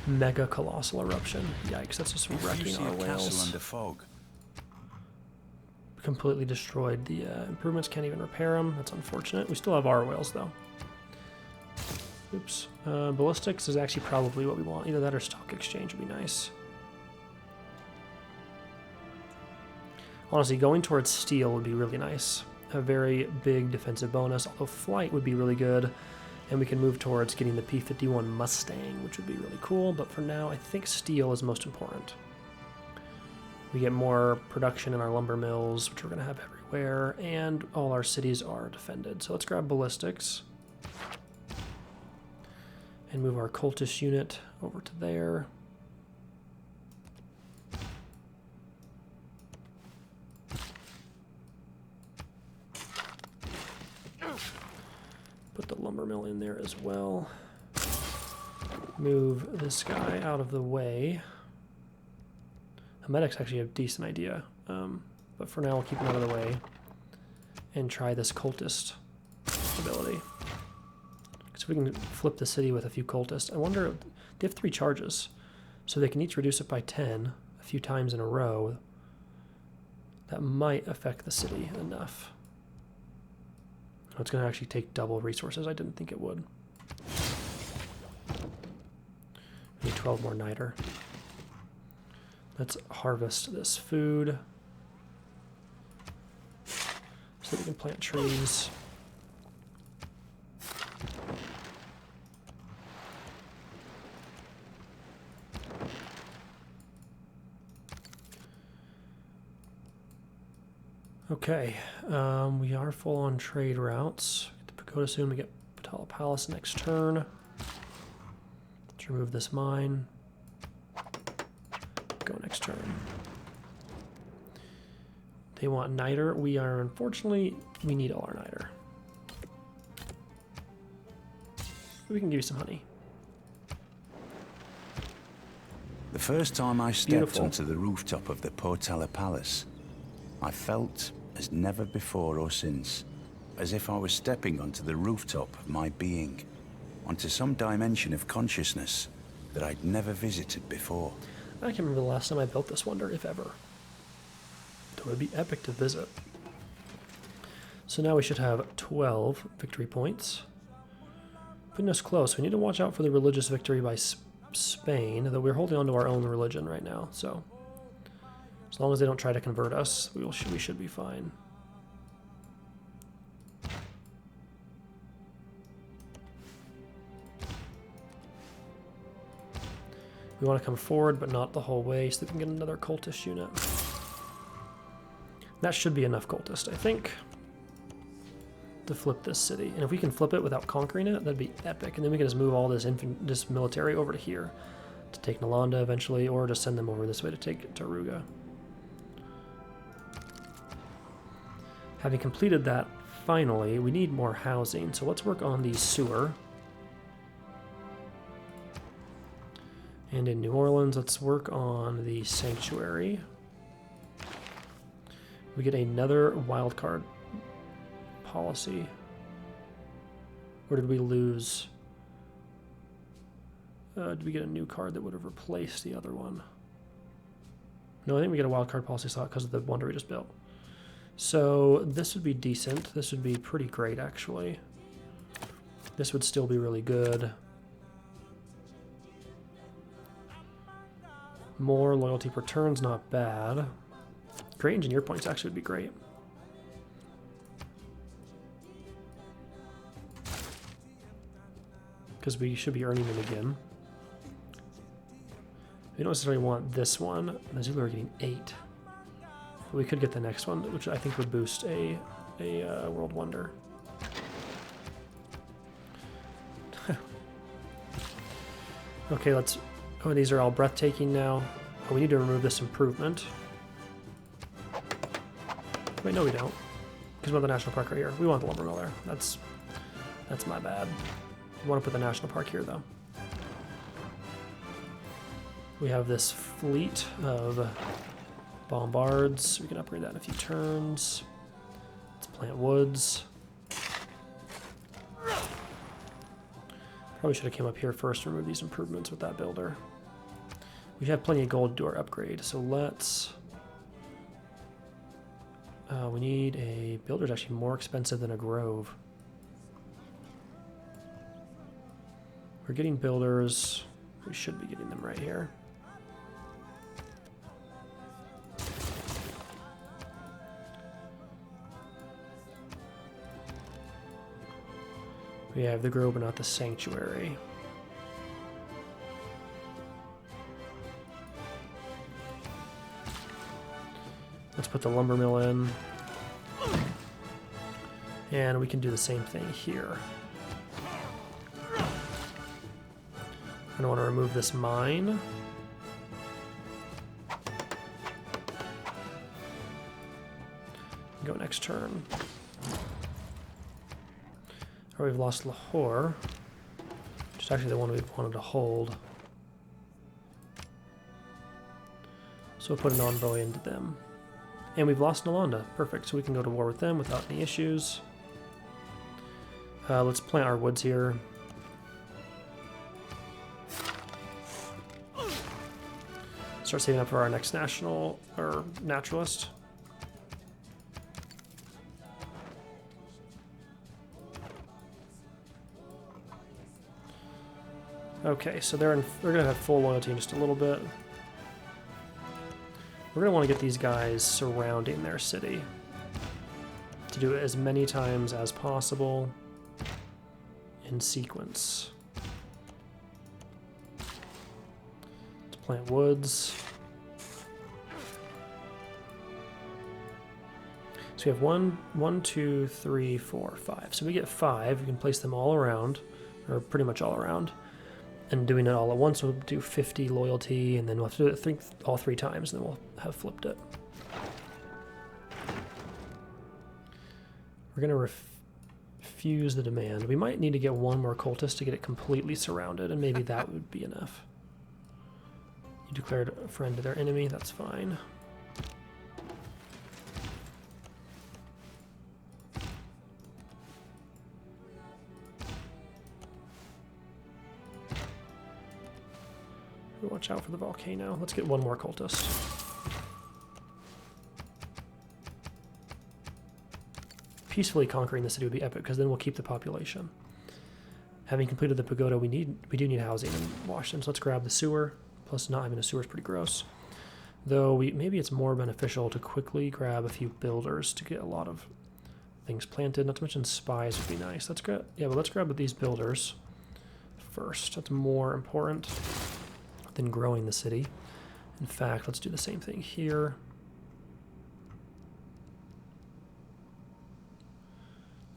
Mega colossal eruption. Yikes, that's just wrecking our whales. Under fog. Completely destroyed the improvements, can't even repair them. That's unfortunate. We still have our whales though. Oops. Ballistics is actually probably what we want. Either that or stock exchange would be nice. Honestly, going towards steel would be really nice. A very big defensive bonus, although flight would be really good. And we can move towards getting the P-51 Mustang, which would be really cool. But for now, I think steel is most important. We get more production in our lumber mills, which we're going to have everywhere, and all our cities are defended. So let's grab ballistics and move our cultist unit over to there. Put the lumber mill in there as well. Move this guy out of the way. The medics actually have a decent idea, but for now we'll keep him out of the way and try this cultist ability. So we can flip the city with a few cultists. I wonder, they have 3 charges, so they can each reduce it by 10 a few times in a row. That might affect the city enough. Oh, it's going to actually take double resources. I didn't think it would. We need 12 more niter. Let's harvest this food so we can plant trees. Okay, we are full on trade routes. Get the pagoda soon. We get Patala Palace next turn. Let's remove this mine. Go next turn. They want niter. We are, unfortunately, we need all our niter. We can give you some honey. The first time I stepped onto the rooftop of the Potala Palace, I felt, as never before or since, as if I was stepping onto the rooftop of my being, onto some dimension of consciousness that I'd never visited before. I can't remember the last time I built this wonder, if ever. It would be epic to visit. So now we should have 12 victory points. Putting us close. We need to watch out for the religious victory by Spain, though we're holding on to our own religion right now, so as long as they don't try to convert us, we should be fine. We want to come forward, but not the whole way, so that we can get another cultist unit. That should be enough cultist, I think, to flip this city. And if we can flip it without conquering it, that'd be epic. And then we can just move all this military over to here to take Nalanda eventually, or just send them over this way to take Taruga. Having completed that, finally, we need more housing. So let's work on the sewer. And in New Orleans, let's work on the sanctuary. We get another wildcard policy. Or did we lose? Did we get a new card that would have replaced the other one? No, I think we get a wildcard policy slot because of the wonder we just built. So this would be decent. This would be pretty great, actually. This would still be really good. More loyalty per turn's not bad. Great engineer points actually would be great. Because we should be earning them again. We don't necessarily want this one. The Zulu are getting 8. But we could get the next one, which I think would boost a World Wonder. Okay, let's... Oh, these are all breathtaking now. Oh, we need to remove this improvement. Wait, no we don't. Because we want the national park right here. We want the lumber mill there. That's my bad. We want to put the national park here, though. We have this fleet of bombards. We can upgrade that in a few turns. Let's plant woods. Probably should have came up here first to remove these improvements with that builder. We have plenty of gold to do our upgrade, so let's... we need a builder's actually more expensive than a grove. We're getting builders. We should be getting them right here. We have the grove, but not the sanctuary. Let's put the lumber mill in. And we can do the same thing here. I want to remove this mine. Go next turn. Or we've lost Lahore, which is actually the one we wanted to hold. So we'll put an envoy into them. And we've lost Nalanda. Perfect. So we can go to war with them without any issues. Let's plant our woods here. Start saving up for our next national or naturalist. Okay, so they're gonna have full loyalty in just a little bit. We're gonna want to get these guys surrounding their city to do it as many times as possible in sequence. Let's plant woods. So we have 1, 2, 3, 4, 5. So we get 5. We can place them all around, or pretty much all around. And doing it all at once, we'll do 50 loyalty, and then we'll have to do it all 3 times, and then we'll have flipped it. We're going to refuse the demand. We might need to get 1 more cultist to get it completely surrounded, and maybe that would be enough. You declared a friend to their enemy, that's fine. Watch out for the volcano. Let's get 1 more cultist. Peacefully conquering the city would be epic, because then we'll keep the population. Having completed the pagoda, we do need housing in Washington, so let's grab the sewer. Plus, not having a sewer is pretty gross. Though maybe it's more beneficial to quickly grab a few builders to get a lot of things planted. Not to mention spies would be nice. Let's grab these builders first. That's more important than growing the city. In fact, let's do the same thing here.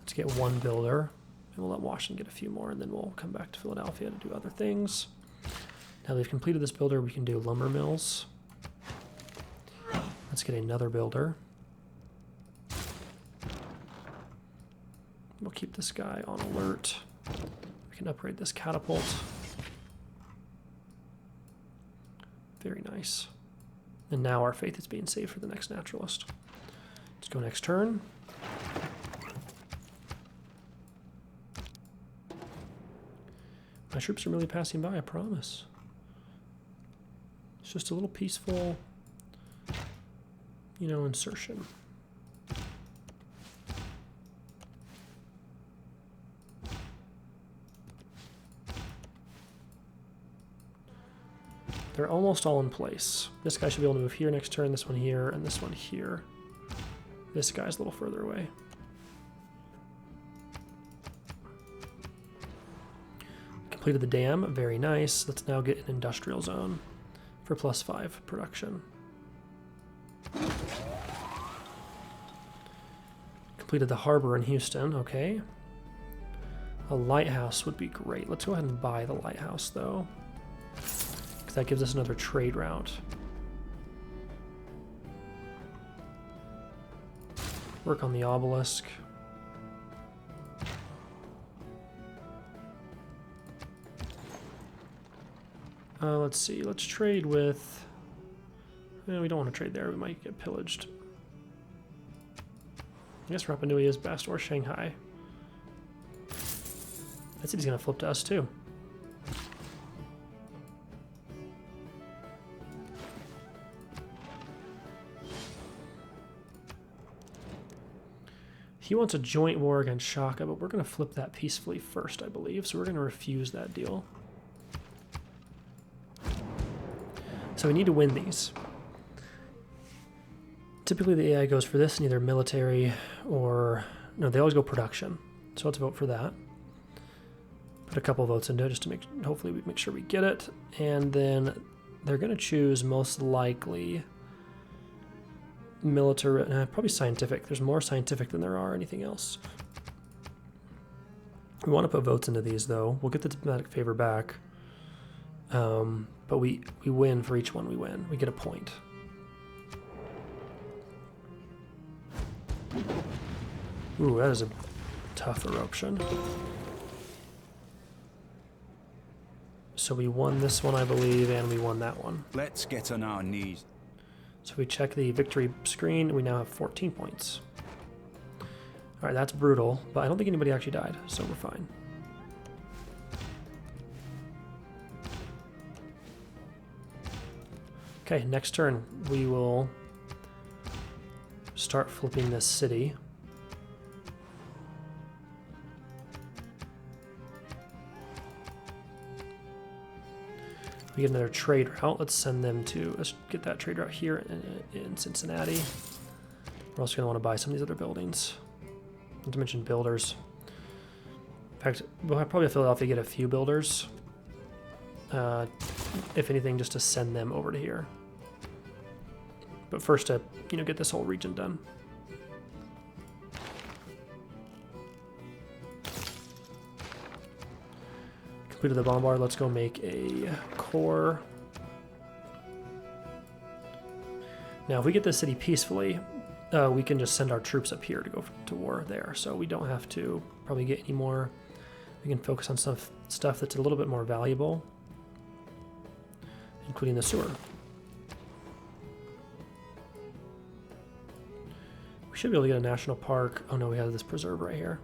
Let's get 1 builder, and we'll let Washington get a few more, and then we'll come back to Philadelphia to do other things. Now they've completed this builder, we can do lumber mills. Let's get another builder. We'll keep this guy on alert. We can upgrade this catapult. Very nice. And now our faith is being saved for the next naturalist. Let's go next turn. My troops are really passing by, I promise. It's just a little peaceful, insertion. They're almost all in place. This guy should be able to move here next turn, this one here, and this one here. This guy's a little further away. Completed the dam, very nice. Let's now get an industrial zone for +5 production. Completed the harbor in Houston, okay. A lighthouse would be great. Let's go ahead and buy the lighthouse though, because that gives us another trade route. Work on the obelisk. Let's see, let's trade with... we don't want to trade there, we might get pillaged. I guess Rapa Nui is best, or Shanghai. That city's gonna flip to us too. He wants a joint war against Shaka, but we're gonna flip that peacefully first, I believe, so we're gonna refuse that deal. So we need to win these. Typically the AI goes for this in either military or... no, they always go production. So let's vote for that. Put a couple votes into it just to hopefully we make sure we get it. And then they're going to choose most likely military, probably scientific. There's more scientific than there are anything else. We want to put votes into these, though. We'll get the diplomatic favor back. But we win for each one we win. We get a point. Ooh, that is a tough eruption. So we won this one, I believe, and we won that one. Let's get on our knees. So we check the victory screen. We now have 14 points. All right, that's brutal, but I don't think anybody actually died, so we're fine. Okay, next turn, we will start flipping this city. We get another trade route. Let's send them to, let's get that trade route here in Cincinnati. We're also going to want to buy some of these other buildings. Not to mention builders. In fact, we'll probably have Philadelphia get a few builders. If anything, just to send them over to here. But first to, get this whole region done. Completed the bombard. Let's go make a core. Now, if we get this city peacefully, we can just send our troops up here to go to war there. So we don't have to probably get any more. We can focus on stuff that's a little bit more valuable, including the sewer. We should be able to get a national park. Oh no, we have this preserve right here.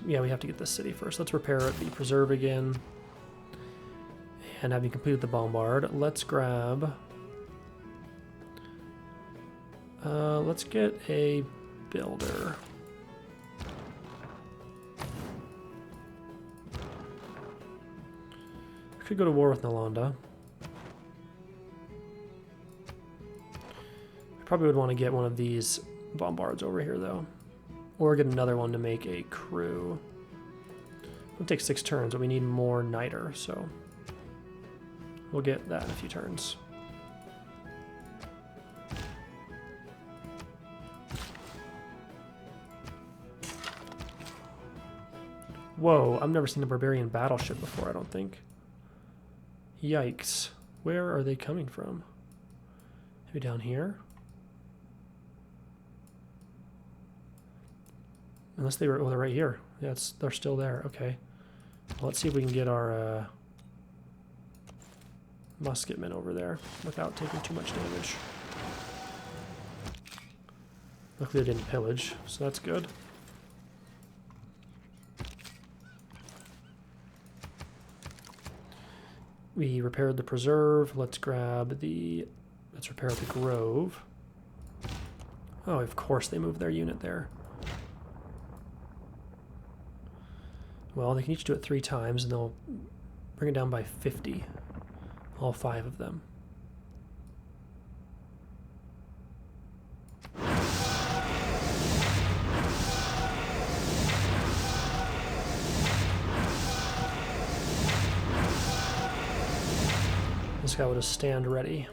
We have to get this city first. Let's repair the preserve again. And having completed the bombard, let's grab... let's get a builder. We could go to war with Nalanda. I probably would want to get one of these bombards over here, though. Or get another one to make a crew. It'll take 6 turns, but we need more niter, so we'll get that in a few turns. Whoa, I've never seen a barbarian battleship before, I don't think. Yikes. Where are they coming from? Maybe down here? Unless they were, oh, they're right here. Yeah, they're still there. Okay. Well, let's see if we can get our musketmen over there without taking too much damage. Luckily they didn't pillage, so that's good. We repaired the preserve. Let's repair the grove. Oh, of course they moved their unit there. Well, they can each do it 3 times, and they'll bring it down by 50. All 5 of them. This guy will just stand ready.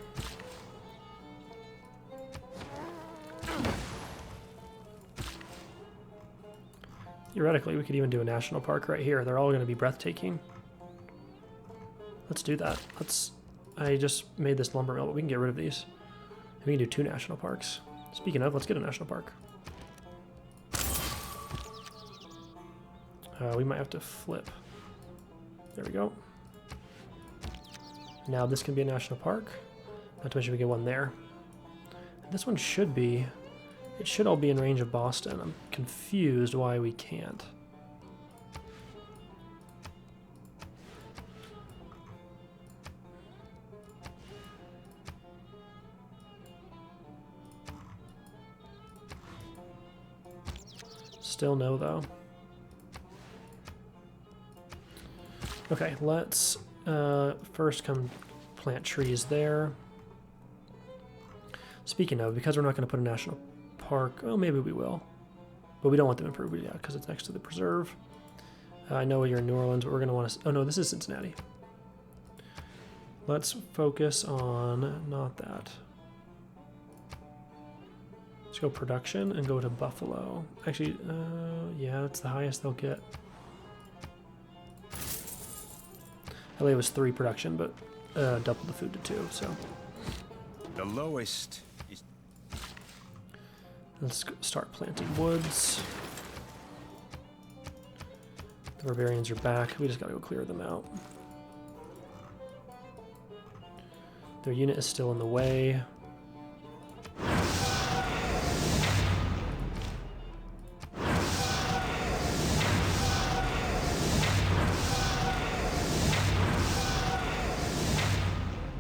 Theoretically, we could even do a national park right here. They're all going to be breathtaking. Let's do that. I just made this lumber mill, but we can get rid of these. We can do 2 national parks. Speaking of, let's get a national park. We might have to flip. There we go. Now this can be a national park. Not to mention we get one there. And this one should be... It should all be in range of Boston. I'm confused why we can't. Still no, though. Okay, let's first come plant trees there. Speaking of, because we're not going to put a national park, oh, maybe we will. But we don't want them improved yet because it's next to the preserve. I know you're in New Orleans, but we're going to want to... Oh, no, this is Cincinnati. Let's focus on... Not that. Let's go production and go to Buffalo. Actually, yeah, that's the highest they'll get. LA was 3 production, but doubled the food to 2, so. The lowest is... Let's start planting woods. The barbarians are back. We just gotta go clear them out. Their unit is still in the way.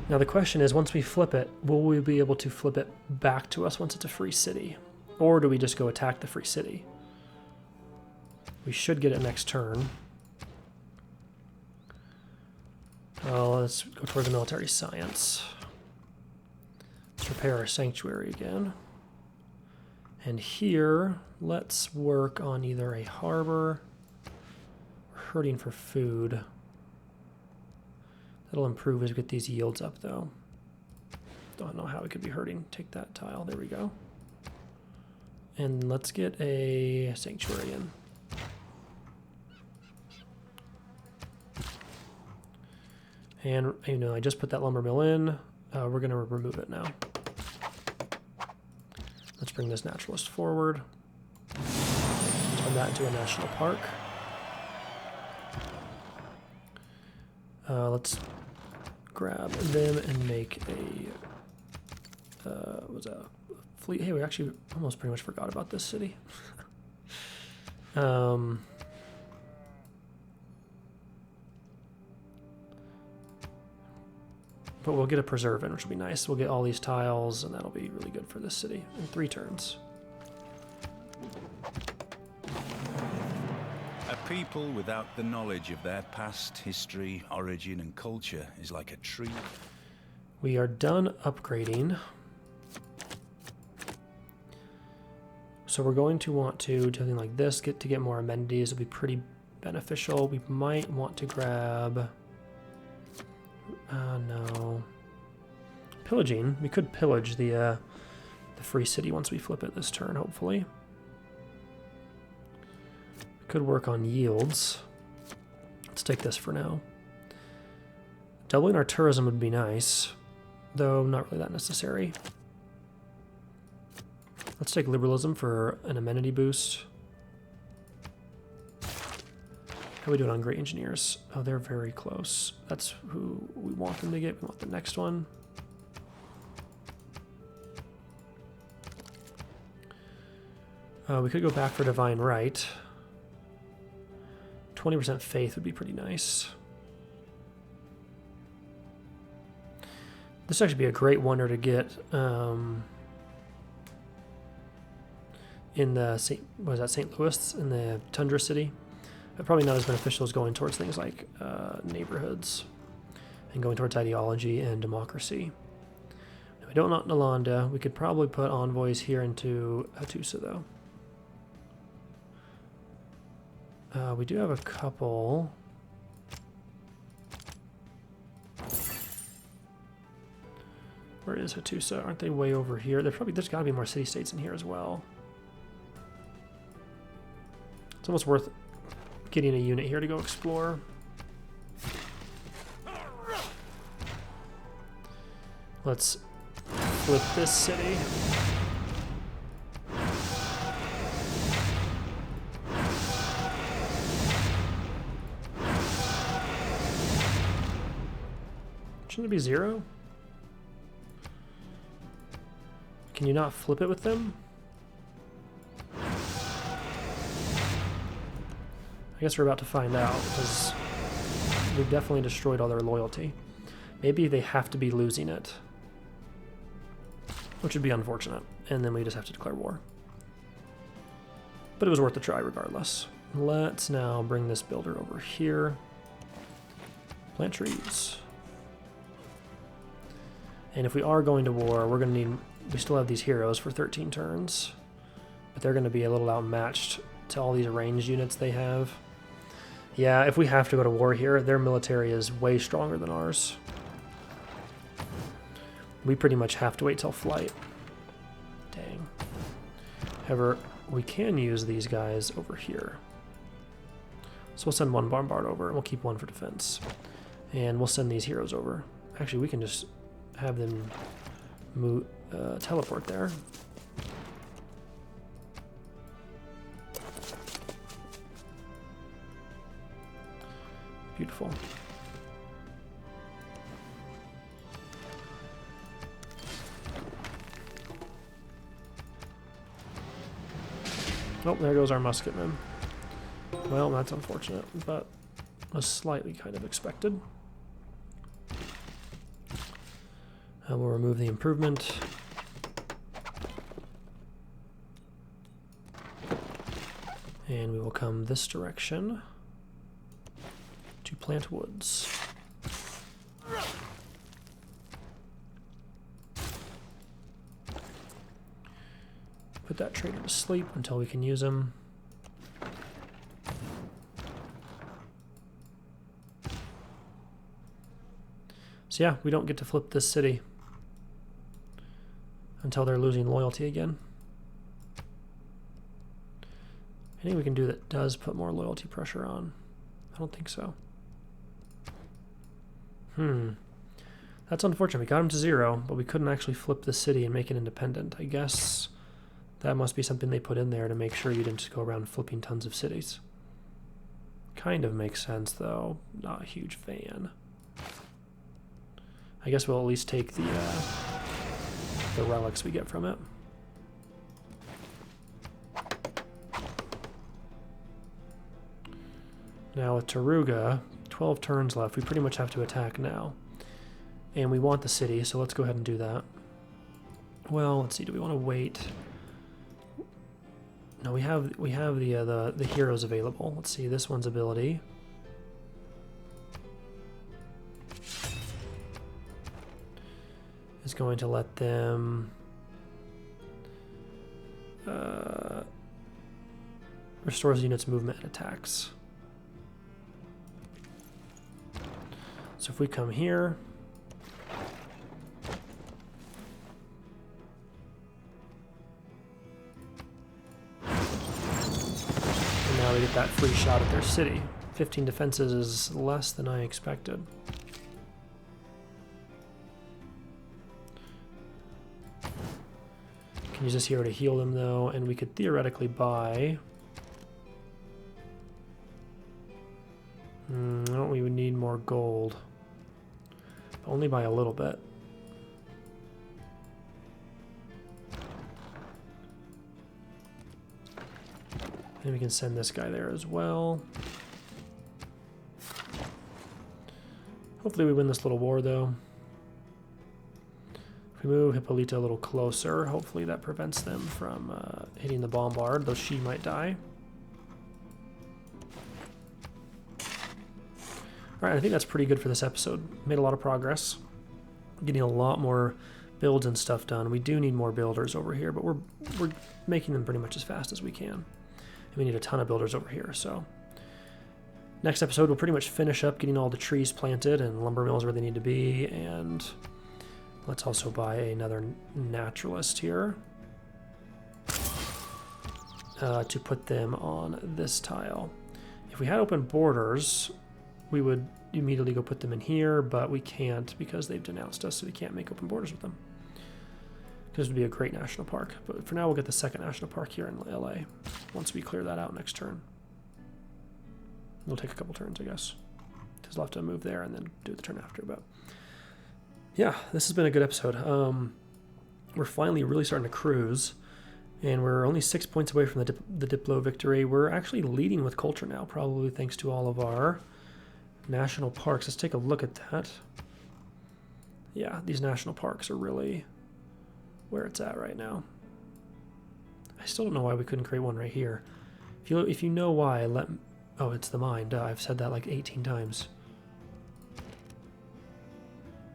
Now the question is, once we flip it, will we be able to flip it back to us once it's a free city? Or do we just go attack the free city? We should get it next turn. Let's go toward the military science. Let's repair our sanctuary again. And here, let's work on either a harbor or herding for food. That'll improve as we get these yields up, though. Don't know how we could be herding. Take that tile. There we go. And let's get a sanctuary in. And, you know, I just put that lumber mill in. We're going to remove it now. Let's bring this naturalist forward. Turn that into a national park. Let's grab them and make a fleet. Hey, we actually almost pretty much forgot about this city. But we'll get a preserve in, which will be nice. We'll get all these tiles, and that'll be really good for this city in 3 turns. A people without the knowledge of their past, history, origin, and culture is like a tree. We are done upgrading. So we're going to want to do something like this, get more amenities. It'll be pretty beneficial. We might want to grab... no. Pillaging. We could pillage the free city once we flip it this turn, hopefully. Could work on yields. Let's take this for now. Doubling our tourism would be nice, though not really that necessary. Let's take liberalism for an amenity boost. How are we doing on great engineers? Oh, they're very close. That's who we want them to get. We want the next one. We could go back for divine right. 20% faith would be pretty nice. This would actually be a great wonder to get in the St. Louis, in the Tundra City. But probably not as beneficial as going towards things like neighborhoods and going towards ideology and democracy. We don't want Nalanda. We could probably put envoys here into Hattusa, though. We do have a couple. Where is Hattusa? Aren't they way over here? There's got to be more city-states in here as well. It's almost worth getting a unit here to go explore. Let's flip this city. Shouldn't it be 0? Can you not flip it with them? I guess we're about to find out, because we've definitely destroyed all their loyalty. Maybe they have to be losing it, which would be unfortunate, and then we just have to declare war. But it was worth a try regardless. Let's now bring this builder over here. Plant trees. And if we are going to war, we're going to need... We still have these heroes for 13 turns, but they're going to be a little outmatched to all these ranged units they have. Yeah, if we have to go to war here, their military is way stronger than ours. We pretty much have to wait till flight. Dang. However, we can use these guys over here. So we'll send one bombard over, and we'll keep one for defense. And we'll send these heroes over. Actually, we can just have them move, teleport there. Beautiful. Oh, there goes our musketman. Well, that's unfortunate, but was slightly kind of expected. We'll remove the improvement. And we will come this direction to plant woods. Put that trader to sleep until we can use him. So yeah, we don't get to flip this city until they're losing loyalty again. Anything we can do that does put more loyalty pressure on? I don't think so. That's unfortunate. We got him to 0, but we couldn't actually flip the city and make it independent. I guess that must be something they put in there to make sure you didn't just go around flipping tons of cities. Kind of makes sense, though. Not a huge fan. I guess we'll at least take the relics we get from it. Now with Taruga, 12 turns left. We pretty much have to attack now. And we want the city, so let's go ahead and do that. Well, let's see, do we want to wait? No, we have the heroes available. Let's see, this one's ability. Is going to let them restores units' movement and attacks. So if we come here, and now we get that free shot at their city. 15 defenses is less than I expected. Can use this hero to heal them though, and we could theoretically buy. No, we would need more gold. Only by a little bit. And we can send this guy there as well. Hopefully we win this little war though. If we move Hippolyta a little closer, hopefully that prevents them from hitting the bombard, though she might die. Alright, I think that's pretty good for this episode. Made a lot of progress. Getting a lot more builds and stuff done. We do need more builders over here, but we're making them pretty much as fast as we can. And we need a ton of builders over here, so. Next episode, we'll pretty much finish up getting all the trees planted and lumber mills where they need to be, and let's also buy another naturalist here to put them on this tile. If we had open borders, we would immediately go put them in here, but we can't because they've denounced us, so we can't make open borders with them. This would be a great national park, but for now we'll get the second national park here in LA once we clear that out next turn. It'll take a couple turns, I guess, because we'll have to move there and then do the turn after. But yeah, this has been a good episode. We're finally really starting to cruise, and we're only 6 points away from the Diplo victory. We're actually leading with culture now, probably thanks to all of our national parks. Let's take a look at that. Yeah, these national parks are really where it's at right now. I still don't know why we couldn't create one right here. If you know why, oh, it's the mine. Duh, I've said that like 18 times.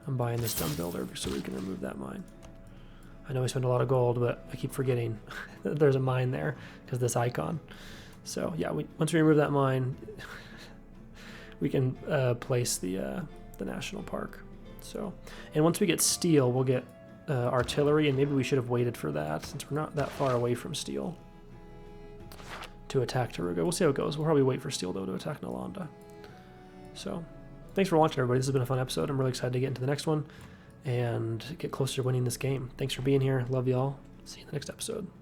I'm buying this dumb builder so we can remove that mine. I know we spend a lot of gold, but I keep forgetting that there's a mine there because this icon. So yeah, once we remove that mine, we can place the national park. So, and once we get steel, we'll get artillery, and maybe we should have waited for that since we're not that far away from steel to attack Taruga. We'll see how it goes. We'll probably wait for steel, though, to attack Nalanda. So, thanks for watching, everybody. This has been a fun episode. I'm really excited to get into the next one and get closer to winning this game. Thanks for being here. Love y'all. See you in the next episode.